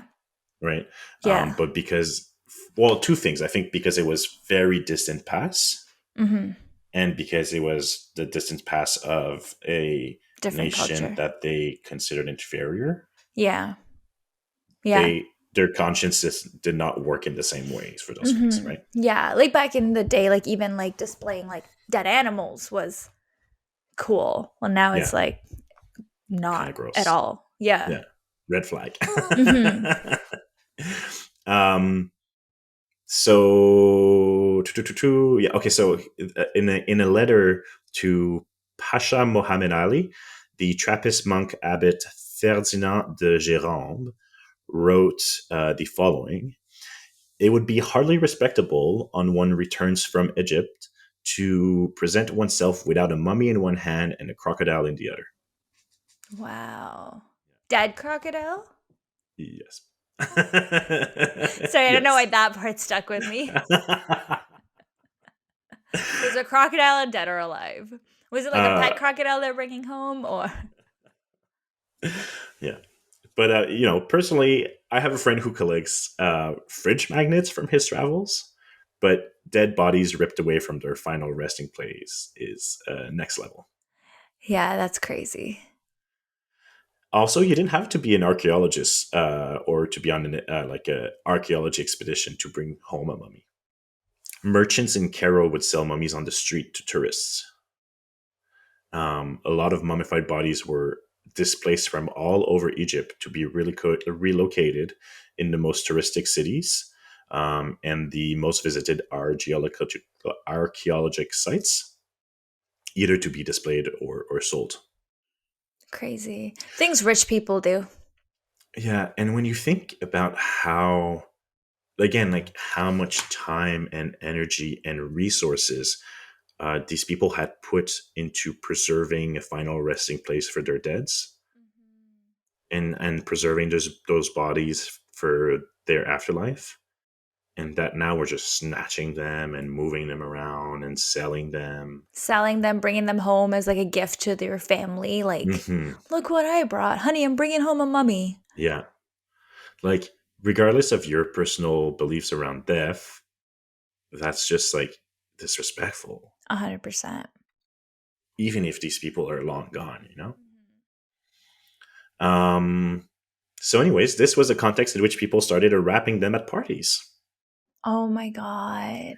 right? Yeah. But because, well, two things. I think because it was very distant past, Mhm. and because it was the distant past of a Different nation culture. that they considered inferior, Yeah. Yeah. their consciences did not work in the same ways for those things, Mhm. right? Yeah, like back in the day, like even like displaying like dead animals was cool. Well, now Yeah, it's like kind not of at gross. all. Yeah. Yeah, red flag. Mhm. um, So, yeah, okay. So, in a letter to Pasha Mohammed Ali, the Trappist monk abbot Ferdinand de Gérande wrote the following: "It would be hardly respectable on one returns from Egypt to present oneself without a mummy in one hand and a crocodile in the other." Wow. Dead crocodile? Yes. Sorry, I don't know why Yes. that part stuck with me. Was a crocodile dead or alive? Was it like a uh, pet crocodile they're bringing home or yeah. But personally, I have a friend who collects fridge magnets from his travels. But dead bodies ripped away from their final resting place is next level. Yeah, that's crazy. Also, you didn't have to be an archaeologist or to be on like a archaeology expedition to bring home a mummy. Merchants in Cairo would sell mummies on the street to tourists. A lot of mummified bodies were displaced from all over Egypt to be really relocated in the most touristic cities and the most visited archaeologic sites, either to be displayed or sold. Crazy. Things rich people do. Yeah, and when you think about how, again, like how much time and energy and resources these people had put into preserving a final resting place for their deads, and preserving those bodies for their afterlife, and that now we're just snatching them and moving them around and selling them. Selling them, bringing them home as like a gift to their family. Like, Hmm. look what I brought. Honey, I'm bringing home a mummy. Yeah, like regardless of your personal beliefs around death, that's just like disrespectful, 100%. even if these people are long gone. um so anyways, this was a context in which people started wrapping them at parties. Oh my God.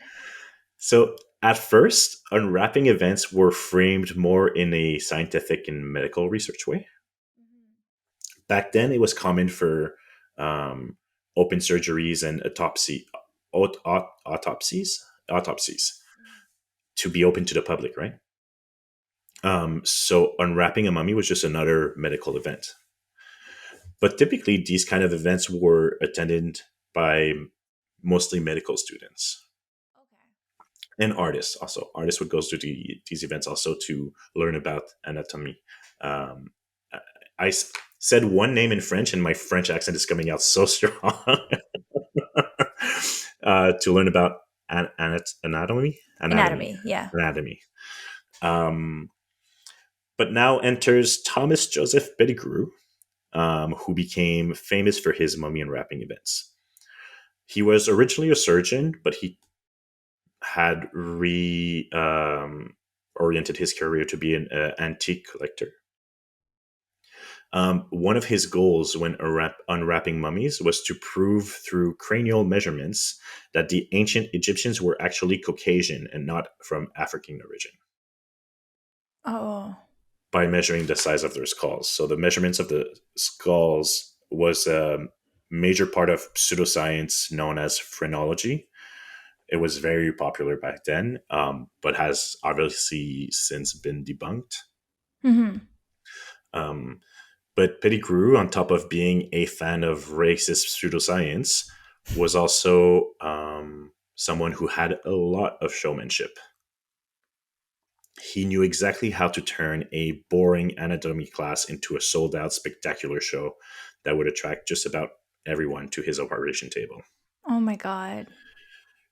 So at first, unwrapping events were framed more in a scientific and medical research way. Back then, it was common for um, open surgeries and autopsies to be open to the public, right? So unwrapping a mummy was just another medical event. But typically, these kind of events were attended by mostly medical students and artists. Also, artists would go to these events also to learn about anatomy. Um, I said one name in French, and my French accent is coming out so strong. To learn about anatomy, anatomy, Anatomy. Yeah. anatomy. Um, but now enters Thomas Joseph Pettigrew, who became famous for his mummy unwrapping events. He was originally a surgeon, but he had oriented his career to be an antique collector. One of his goals when unwrapping mummies was to prove through cranial measurements that the ancient Egyptians were actually Caucasian and not from African origin, Oh. by measuring the size of their skulls. So the measurements of the skulls was a major part of pseudoscience known as phrenology. It was very popular back then, but has obviously since been debunked. Hmm. Um, but Pettigrew, on top of being a fan of racist pseudoscience, was also someone who had a lot of showmanship. He knew exactly how to turn a boring anatomy class into a sold out spectacular show that would attract just about everyone to his operation table. Oh my god.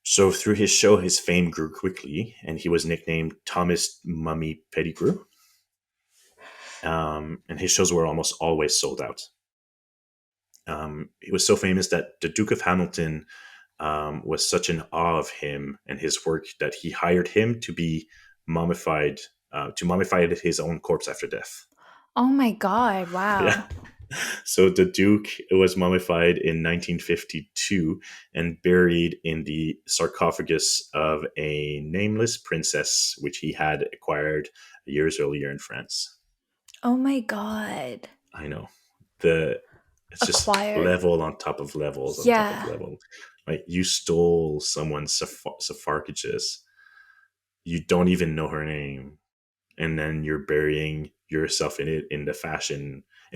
So through his show, his fame grew quickly, and he was nicknamed Thomas Mummy Pettigrew. And his shows were almost always sold out. He was so famous that the Duke of Hamilton was such in awe of him and his work that he hired him to be mummified, to mummify his own corpse after death. Oh my god. Yeah. Wow. So the Duke was mummified in 1952 and buried in the sarcophagus of a nameless princess, which he had acquired years earlier in France. Oh my god. I know. The It's just Acquired. level on top of levels on top of Yeah. level. Like you stole someone's sarcophagus. You don't even know her name, and then you're burying yourself in it in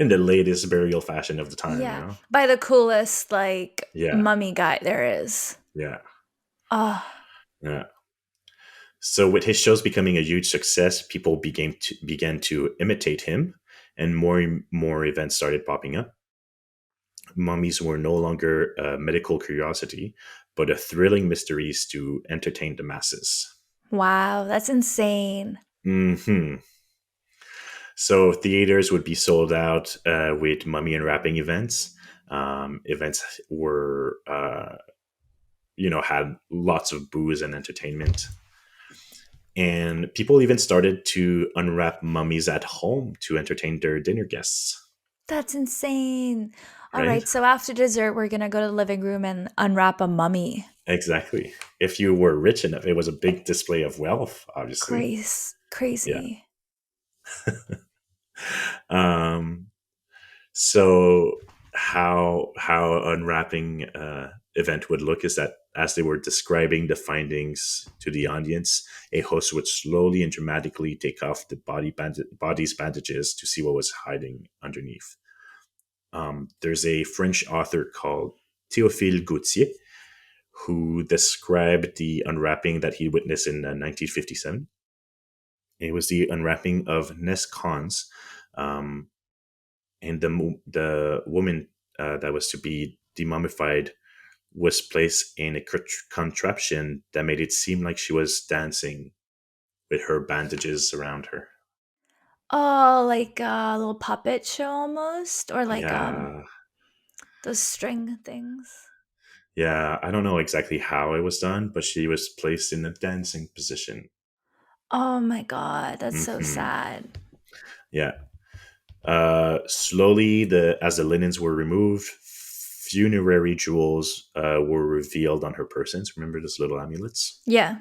the latest burial fashion of the time. You Yeah. know? By the coolest like Yeah, mummy guy there is. yeah, Oh, yeah. So with his shows becoming a huge success, people began to imitate him, and more events started popping up. Mummies were no longer a medical curiosity, but a thrilling mysteries to entertain the masses. wow. That's insane. Hmm. So theaters would be sold out with mummy unwrapping events. Events were, had lots of booze and entertainment. And people even started to unwrap mummies at home to entertain their dinner guests, That's insane. All right? right. So after dessert, we're going to go to the living room and unwrap a mummy. Exactly. If you were rich enough, it was a big display of wealth, obviously. Yeah. Crazy. Um, so how unwrapping event would look is that as they were describing the findings to the audience, a host would slowly and dramatically take off the body's bandages to see what was hiding underneath. There's a French author called Théophile Gautier who described the unwrapping that he witnessed in 1957. It was the unwrapping of Ness Khans, um, and the woman that was to be demummified was placed in a contraption that made it seem like she was dancing with her bandages around her. Oh, like a little puppet show almost, or like Yeah, those string things. yeah. I don't know exactly how it was done, but she was placed in a dancing position. Oh my god, that's so Hmm. sad. Yeah. Slowly, as the linens were removed, funerary jewels were revealed on her persons. Remember those little amulets? Yeah.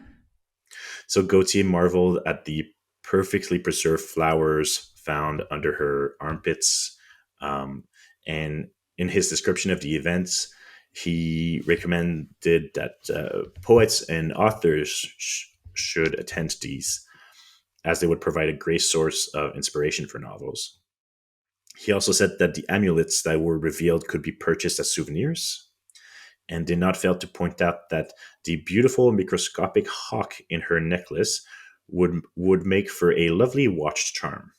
So Gautier marveled at the perfectly preserved flowers found under her armpits. And in his description of the events, he recommended that poets and authors should attend these, as they would provide a great source of inspiration for novels. He also said that the amulets that were revealed could be purchased as souvenirs, and did not fail to point out that the beautiful microscopic hawk in her necklace would make for a lovely watch charm.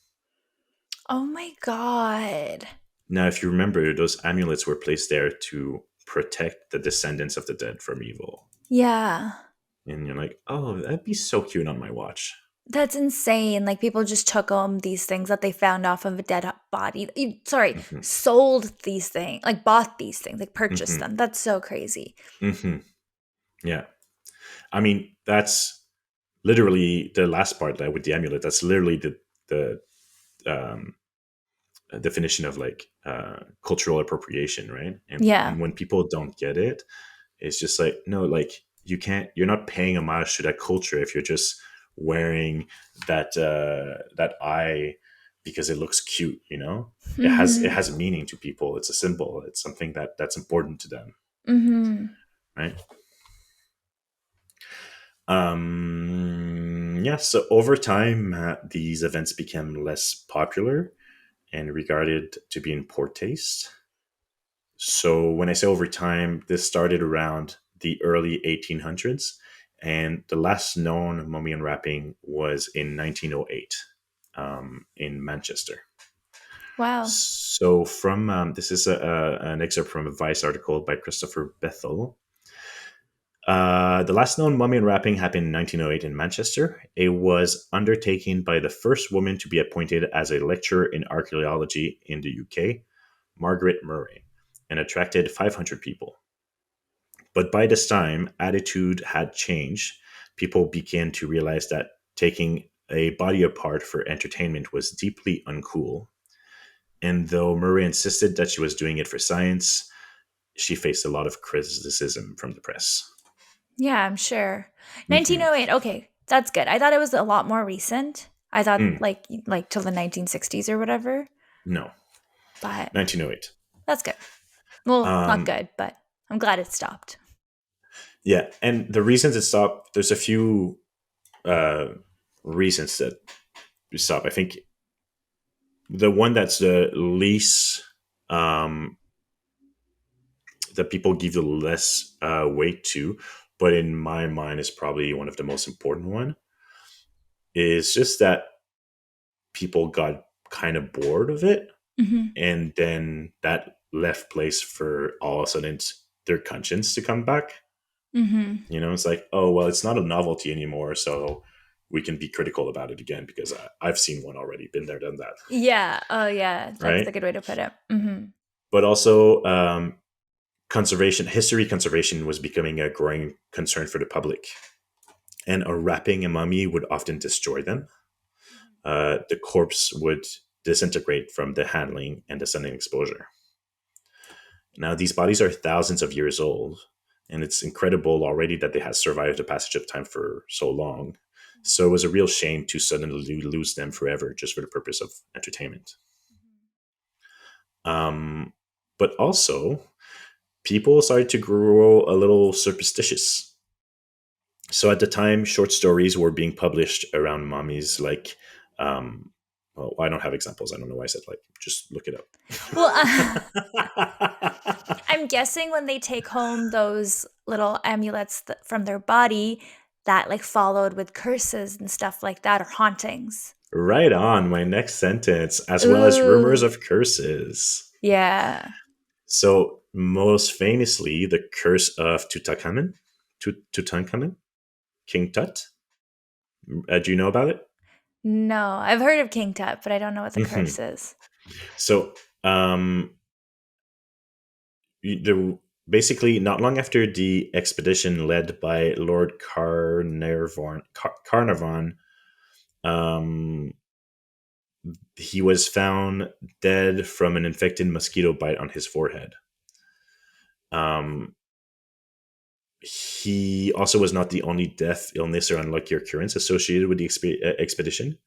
Oh my god. Now, if you remember, those amulets were placed there to protect the descendants of the dead from evil. Yeah. And you're like, oh, that'd be so cute on my watch. That's insane. Like people just took these things that they found off of a dead body. Sorry, Hmm. sold these things, like bought these things, like purchased Hmm. them. That's so crazy. Hmm. Yeah. I mean, that's literally the last part there with the amulet. That's literally the um, definition of like cultural appropriation, right? And Yeah. when people don't get it, it's just like no, like you're not paying homage to that culture if you're just wearing that eye because it looks cute. You know, it Mhm. has meaning to people. It's a symbol. It's something that's important to them, Mhm. right? Yeah. So over time, these events became less popular and regarded to be in poor taste. So when I say over time, this started around the early 1800s, and the last known mummy unwrapping was in 1908 in Manchester. Wow. So from this is an excerpt from a Vice article by Christopher Bethel. The last known mummy unwrapping happened in 1908 in Manchester. It was undertaken by the first woman to be appointed as a lecturer in archaeology in the UK, Margaret Murray, and attracted 500 people. But by this time, attitude had changed. People began to realize that taking a body apart for entertainment was deeply uncool. And though Murray insisted that she was doing it for science, she faced a lot of criticism from the press. Yeah, I'm sure. Hmm. 1908. Okay, that's good. I thought it was a lot more recent. I thought Mm, like till the 1960s or whatever, no, but 1908. that's good. Well, not Um, good, but I'm glad it stopped. yeah, and the reasons it stopped, there's a few uh, reasons that it stopped. I think the one that's the least um, that people give the less weight to, but in my mind is probably one of the most important one, is just that people got kind of bored of it, Mhm. and then that left place for all of a sudden their conscience to come back. Mhm. You know, it's like, oh well, it's not a novelty anymore, so we can be critical about it again because I've seen one already, been there, done that, Yeah. Oh, yeah. That's a right? good way to put it. Mhm. But also, history conservation was becoming a growing concern for the public, and unwrapping a mummy would often destroy them. The corpse would disintegrate from the handling and the sun exposure. Now, these bodies are thousands of years old, and it's incredible already that they have survived the passage of time for so long. So it was a real shame to suddenly lose them forever just for the purpose of entertainment. Um, but also, people started to grow a little superstitious. So at the time, short stories were being published around mummies, like, well, I don't have examples. I don't know why I said like, just look it Well, up. I'm guessing when they take home those little amulets from their body that like followed with curses and stuff like that or hauntings. Right on, my next sentence, as well as rumors Ooh. of curses. Yeah. So, most famously, the curse of Tutankhamun, Tutankhamun, King Tut. Do you know about it? No, I've heard of King Tut, but I don't know what the Hmm. curse is. So, basically, not long after the expedition led by Lord Carnarvon, um, he was found dead from an infected mosquito bite on his forehead. Um, he also was not the only death, illness, or unlucky occurrence associated with the expedition.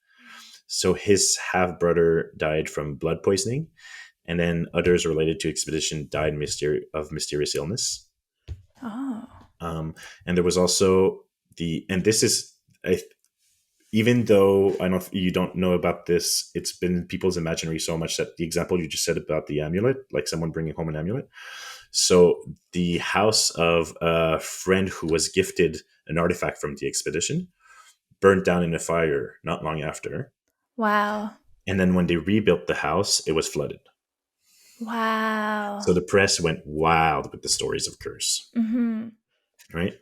So his half brother died from blood poisoning, and then others related to expedition died of mysterious illness. Oh. Um, and there was also and this is, I, even though I don't, you don't know about this, it's been in people's imaginary so much that the example you just said about the amulet, like someone bringing home an amulet. So the house of a friend who was gifted an artifact from the expedition burned down in a fire not long after. Wow. And then when they rebuilt the house, it was flooded. So Wow. the press went wild with the stories of curse, Mhm. right?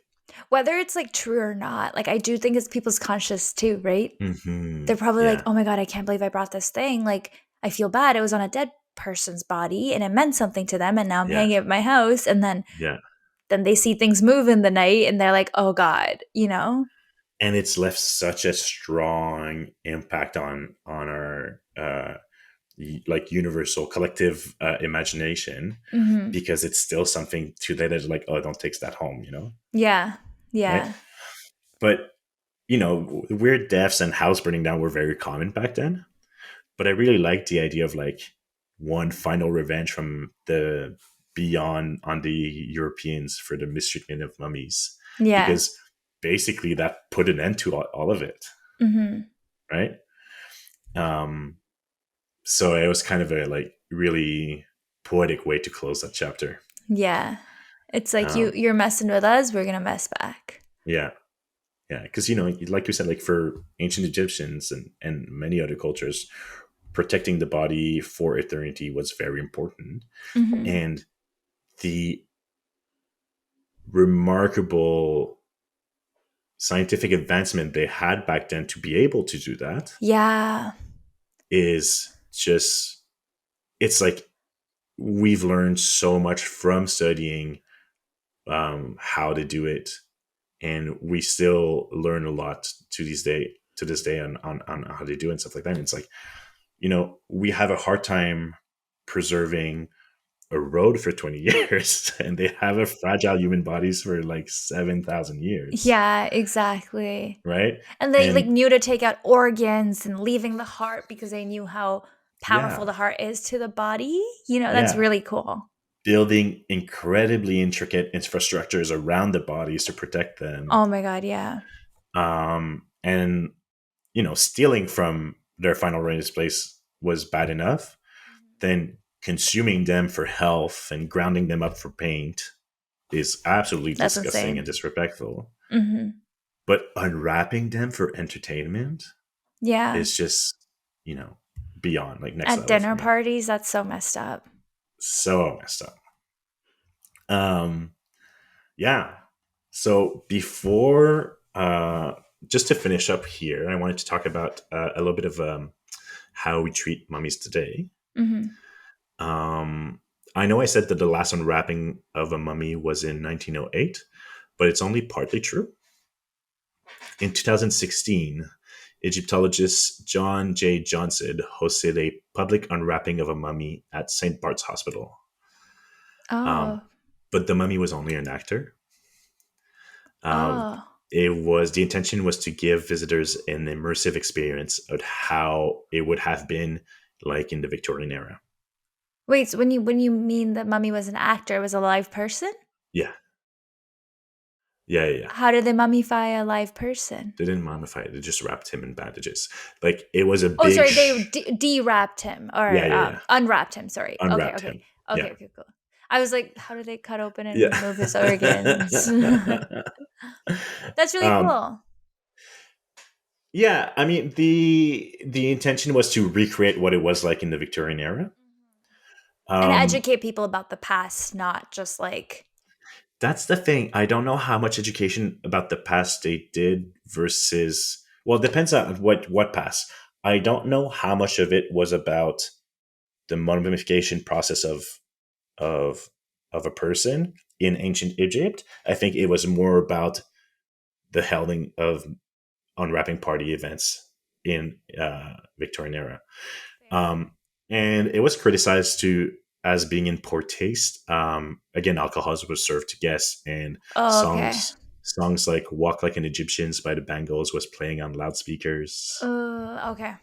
Whether it's like true or not, like I do think it's people's conscious too, right? Hmm. They're probably like, Yeah, "Oh my god, I can't believe I brought this thing. Like, I feel bad. It was on a dead person's body and it meant something to them and now I'm yeah, hanging it at my house." And yeah. then they see things move in the night and they're like, "Oh god," you know? And it's left such a strong impact on our like universal collective imagination, Mhm. because it's still something to that is like, oh, don't take that home, Yeah. right? Yeah. But weird deaths and house burning down were very common back then. but I really like the idea of like one final revenge from the beyond on the Europeans for the mistreatment of mummies, Yeah. because basically that put an end to all of it, Mhm. right? Um, so it was kind of a like really poetic way to close that chapter. Yeah. It's like Um, you're messing with us, we're going to mess back. yeah, yeah, because like you said, like for ancient Egyptians and many other cultures, protecting the body for eternity was very important, Mhm. and the remarkable scientific advancement they had back then to be able to do that Yeah. is just, it's like we've learned so much from studying how to do it, and we still learn a lot to this day on how to do it and stuff like that. And it's like, we have a hard time preserving a road for 20 years and they have a fragile human bodies for like 7,000 years, Yeah, exactly. right? And they like And knew to take out organs and leaving the heart because they knew how powerful yeah, the heart is to the body. That's yeah, really cool. building incredibly intricate infrastructures around the bodies to protect them, Oh my god, yeah. and stealing from their final resting place was bad enough, then consuming them for health and grounding them up for paint is absolutely That's disgusting and insane. disrespectful. Mhm. But unwrapping them for entertainment Yeah. is just, you know, beyond like next At level for dinner me. parties, that's so messed up. So messed up. Um, yeah. So before, just to finish up here, I wanted to talk about a little bit of how we treat mummies today. Mhm. Um, I know I said that the last unwrapping of a mummy was in 1908, but it's only partly true. In 2016, Egyptologist John J. Johnson hosted a public unwrapping of a mummy at St. Bart's Hospital. Um, Oh. but the mummy was only an actor. Uh, Oh. the intention was to give visitors an immersive experience of how it would have been like in the Victorian era. Wait, so when you mean that Mummy was an actor, it was a live person? Yeah, yeah, yeah, yeah. How did they mummify a live person? They didn't mummify it; they just wrapped him in bandages. Like it was a Oh, big, sorry, they de-wrapped him yeah, or yeah, yeah. unwrapped him. Sorry. Okay, Unwrapped okay, him. okay, Yeah, okay, cool. I was like, how did they cut open and yeah. remove his organs? That's really um, cool. yeah, I mean the intention was to recreate what it was like in the Victorian era. And Um, educate people about the past, not just like, that's the thing. I don't know how much education about the past they did versus. Well, it depends on what past. I don't know how much of it was about the mummification process of of a person in ancient Egypt. I think it was more about the holding of unwrapping party events in Victorian era. fair. Um, and it was criticized to as being in poor taste. Again, alcohol was served to guests, and Oh, okay. songs like "Walk Like an Egyptian" by the Bangles was playing on loudspeakers. Okay.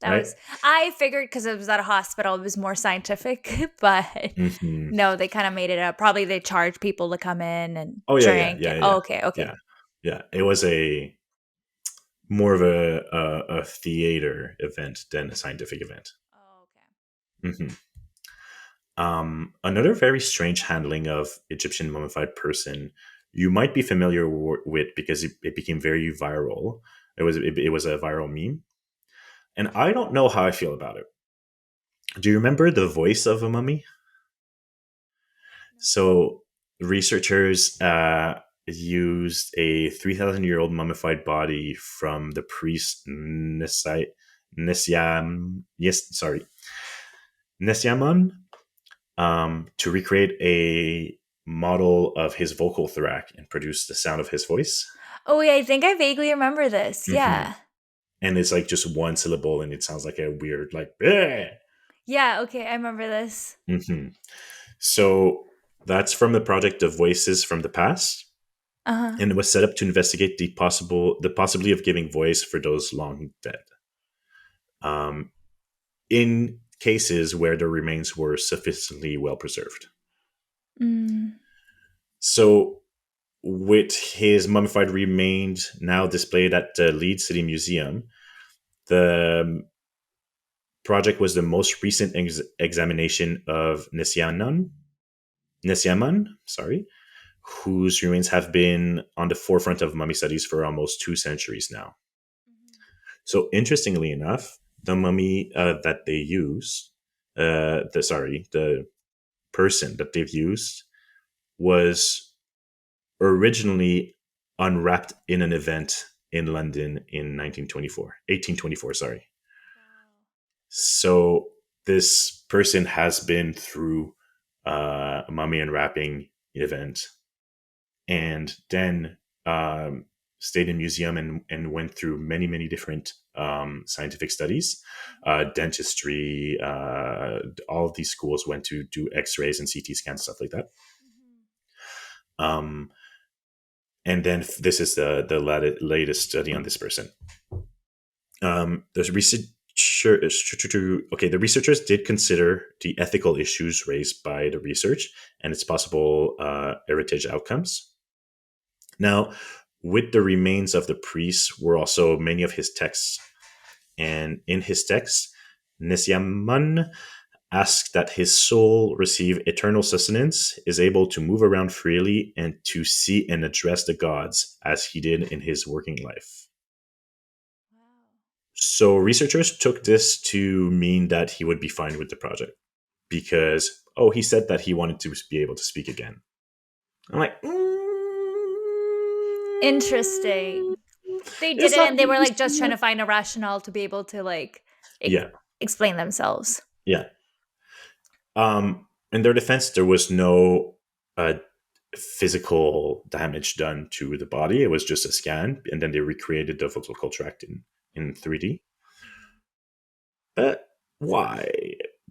That Right? was I figured because it was at a hospital, it was more scientific, but Hmm. no, they kind of made it up. Probably they charged people to come in and Oh yeah, yeah, drink. yeah, And, yeah, oh, okay, yeah, okay. yeah. It was a more of a theater event than a scientific event. Oh, okay. Hmm. Another very strange handling of Egyptian mummified person you might be familiar with because it became very viral. It was a viral meme, and I don't know how I feel about it. Do you remember the voice of a mummy? No. So researchers used a 3,000-year-old mummified body from the priest Nesiam, yes, sorry, Nesiamon, to recreate a model of his vocal tract and produce the sound of his voice. Oh, yeah, I think I vaguely remember this. Hmm. Yeah. And it's like just one syllable, and it sounds like a weird like. Bleh. Yeah, okay, I remember this. Hmm. So that's from the project of Voices from the Past, Uh-huh. and it was set up to investigate the possibility of giving voice for those long dead. Um, in cases where the remains were sufficiently well preserved. Mm. So, with his mummified remains now displayed at the Leeds City Museum, the project was the most recent examination of Nesyaman, sorry, whose remains have been on the forefront of mummy studies for almost 2 centuries now. So, interestingly enough, the mummy that they use, the person that they've used, was originally unwrapped in an event in London in 1824. Sorry. Wow. So this person has been through a mummy unwrapping event, and then stayed in museum and went through many different scientific studies, dentistry. All of these schools went to do X-rays and CT scans, stuff like that. Um, and then this is the latest study on this person. There's research. Okay, the researchers did consider the ethical issues raised by the research and its possible heritage outcomes. Now, with the remains of the priests were also many of his texts, and in his texts, Nesyaman asked that his soul receive eternal sustenance, is able to move around freely, and to see and address the gods as he did in his working life. Wow. So researchers took this to mean that he would be fine with the project because, oh, he said that he wanted to be able to speak again. I'm like, Interesting. They did it's it not and they were really like just trying smart. to find a rationale to be able to like ex- Yeah, explain themselves. yeah. In their defense, there was no physical damage done to the body. It was just a scan, and then they recreated the vocal tract in 3D. But why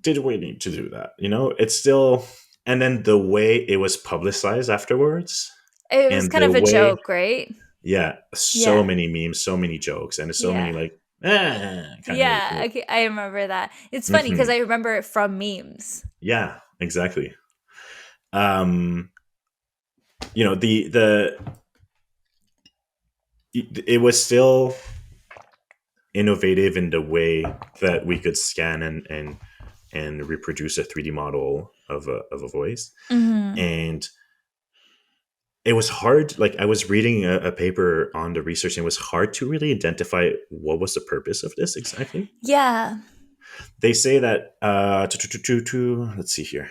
did we need to do that? It's still, and then the way it was publicized afterwards, It was and kind the of a way, joke, right? yeah, so Yeah. many memes, so many jokes, and so many Yeah. like, kind of, Yeah, okay, I remember that. It's funny because mhm. I remember it from memes. Yeah, exactly. Um, the it was still innovative in the way that we could scan and reproduce a 3D model of a voice. Mhm. And it was hard. Like, I was reading a paper on the research, and it was hard to really identify what was the purpose of this exactly. Yeah. They say that let's see here.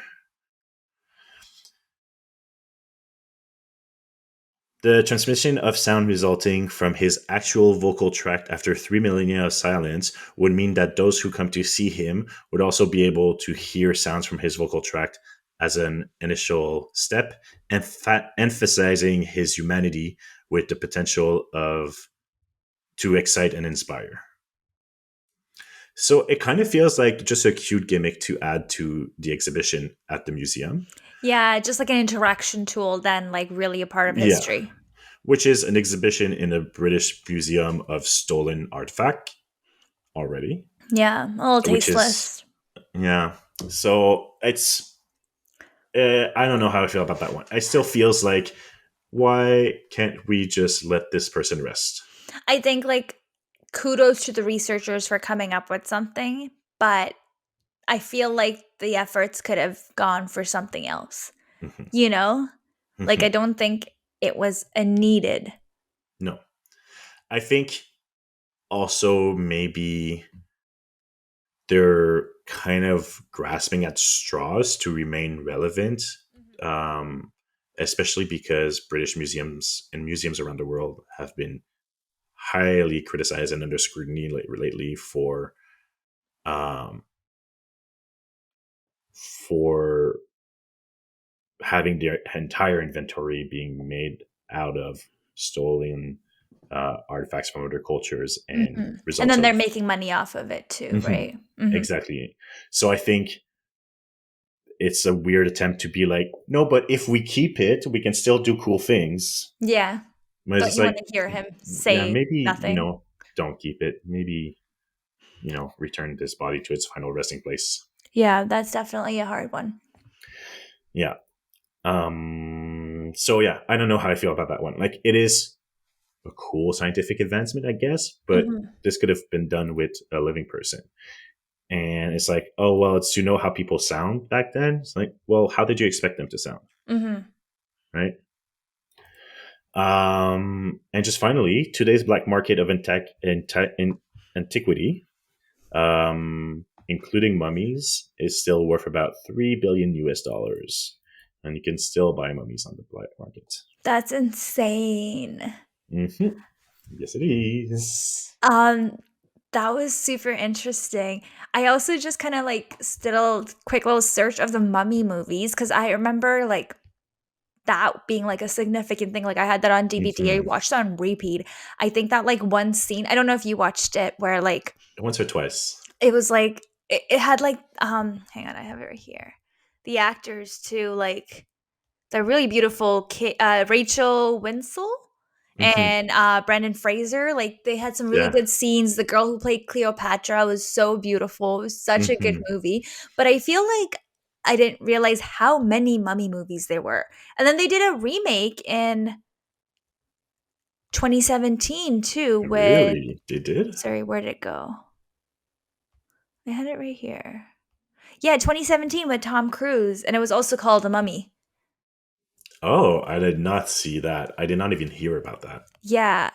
The transmission of sound resulting from his actual vocal tract after 3 millennia of silence would mean that those who come to see him would also be able to hear sounds from his vocal tract as an initial step, and emphasizing his humanity with the potential of to excite and inspire. So it kind of feels like just a cute gimmick to add to the exhibition at the museum. Yeah, just like an interaction tool then like really a part of Yeah, history. which is an exhibition in the British Museum of Stolen Artifact already, Yeah, a little which is, tasteless. yeah. So it's, I don't know how I feel about that one. I still feels like, why can't we just let this person rest? I think like kudos to the researchers for coming up with something, but I feel like the efforts could have gone for something else. Mhm. You know? Like I Mhm. don't think it was a needed. No, I think also maybe they're kind of grasping at straws to remain relevant, um, especially because British museums and museums around the world have been highly criticized and under scrutiny lately um, for having their entire inventory being made out of stolen artifacts from other cultures and Mhm. And results then they're of. making money off of it too, Mhm, right? Mhm. exactly. So I think it's a weird attempt to be like, no, but if we keep it, we can still do cool things. Yeah. But Don't it's you like, wanna hear him yeah, say maybe, nothing? don't keep it. Maybe, return this body to its final resting place. Yeah, that's definitely a hard one. Yeah. So yeah, I don't know how I feel about that one. Like, it is a cool scientific advancement, I guess, but Hmm. this could have been done with a living person. And it's like, oh well, it's to know how people sound back then. It's like, well, how did you expect them to sound, Hmm. right? And just finally, today's black market of antiquity, including mummies, is still worth about 3 billion US dollars, and you can still buy mummies on the black market. That's insane. Hmm. Yes, it is. Um, that was super interesting. I also just kind of like did a quick little search of the mummy movies because I remember like that being like a significant thing. Like I had that on DVD. I Hmm. watched it on repeat. I think that like one scene, I don't know if you watched it, where like Once or twice. it was like it had like hang on, I have it right here. The actors too, like the really beautiful Rachel Winsell Hmm. and Brendan Fraser. Like they had some really Yeah. good scenes. The girl who played Cleopatra was so beautiful. It was such a good Hmm. movie. But I feel like I didn't realize how many mummy movies there were. And then they did a remake in 2017 too with, Really? They did? sorry, where did it go? I had it right here. Yeah, 2017 with Tom Cruise, and it was also called The Mummy. Oh, I did not see that. I did not even hear about that. Yeah.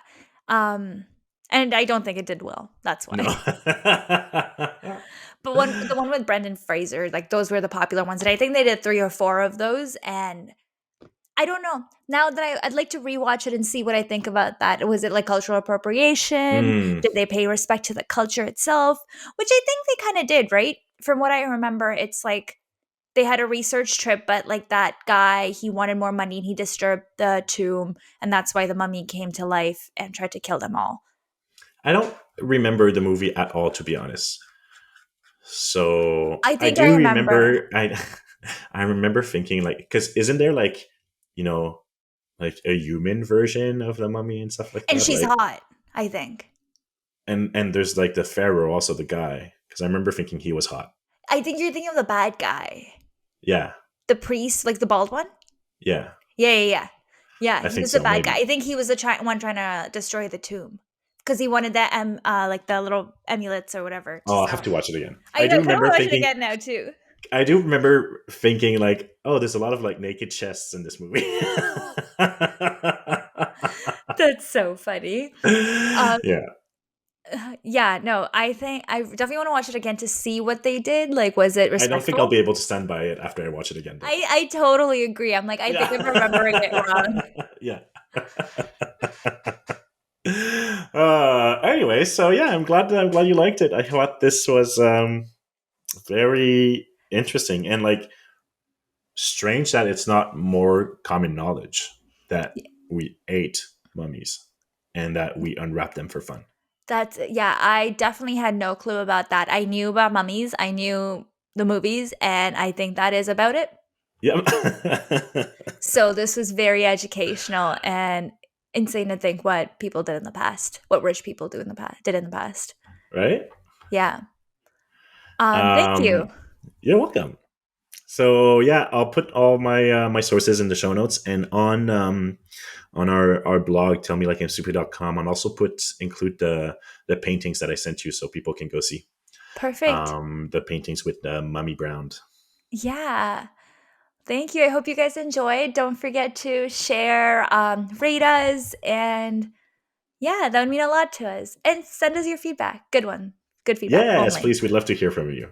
Um and I don't think it did well. That's No. why. But the one with Brendan Fraser, like those were the popular ones. And I think they did 3 or 4 of those, and I don't know. Now that I'd like to rewatch it and see what I think about that. Was it like cultural appropriation? Hmm. Did they pay respect to the culture itself? Which I think they kind of did, right? From what I remember, it's like they had a research trip, but like that guy, he wanted more money and he disturbed the tomb, and that's why the mummy came to life and tried to kill them all. I don't remember the movie at all, to be honest. So I I think I do remember. remember. I remember thinking, like, because isn't there like, you know like a human version of the mummy and stuff like And that? she's Like, hot, I think. and there's like the pharaoh, also the guy. Because I remember thinking he was hot. I think you're thinking of the bad guy. Yeah. The priest, like the bald one? Yeah. Yeah, yeah, yeah. Yeah, I he think was the so. bad guy. Maybe. I think he was the one trying to destroy the tomb because he wanted that like the little amulets or whatever to Oh, I'll have sell. to watch it again. I know, I kind of want to watch it again now too. I do remember thinking like, oh, there's a lot of like naked chests in this movie. That's so funny. Um, Yeah, yeah, no, I think I definitely want to watch it again to see what they did. Like, was it I don't think I'll respectful? be able to stand by it after I watch it again, though. I totally agree. I'm like, I think I'm remembering it wrong. Yeah, yeah. Anyway, so yeah, I'm glad you liked it. I thought this was very interesting and like strange that it's not more common knowledge that we ate mummies and that we unwrap them for fun. That's yeah, I definitely had no clue about that. I knew about mummies, I knew the movies, and I think that is about it. Yep. So this was very educational and insane to think what people did in the past, what rich people do in the past did in the past. Right? Yeah. Thank you. Um, you're welcome. So yeah, I'll put all my sources in the show notes and on our blog, tellmelikeimstupid.com, and also include the paintings that I sent you so people can go see. Perfect. The paintings with Mummy Brown. Yeah. Thank you. I hope you guys enjoyed. Don't forget to share, rate us, and yeah, that would mean a lot to us. And send us your feedback. Good one. Good feedback Yes, only. please. We'd love to hear from you.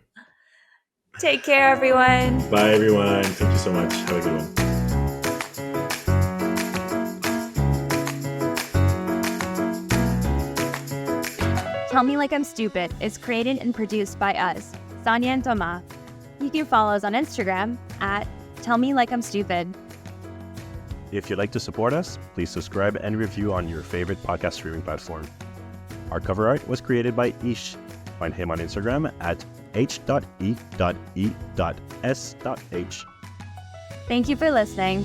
Take care, everyone. Bye, everyone. Thank you so much. Have a good one. Tell Me Like I'm Stupid is created and produced by us, Saniya and Thomas. You can follow us on Instagram at Tell Me Like I'm Stupid. If you'd like to support us, please subscribe and review on your favorite podcast streaming platform. Our cover art was created by Ish. Find him on Instagram at h.e.e.s.h. Thank you for listening.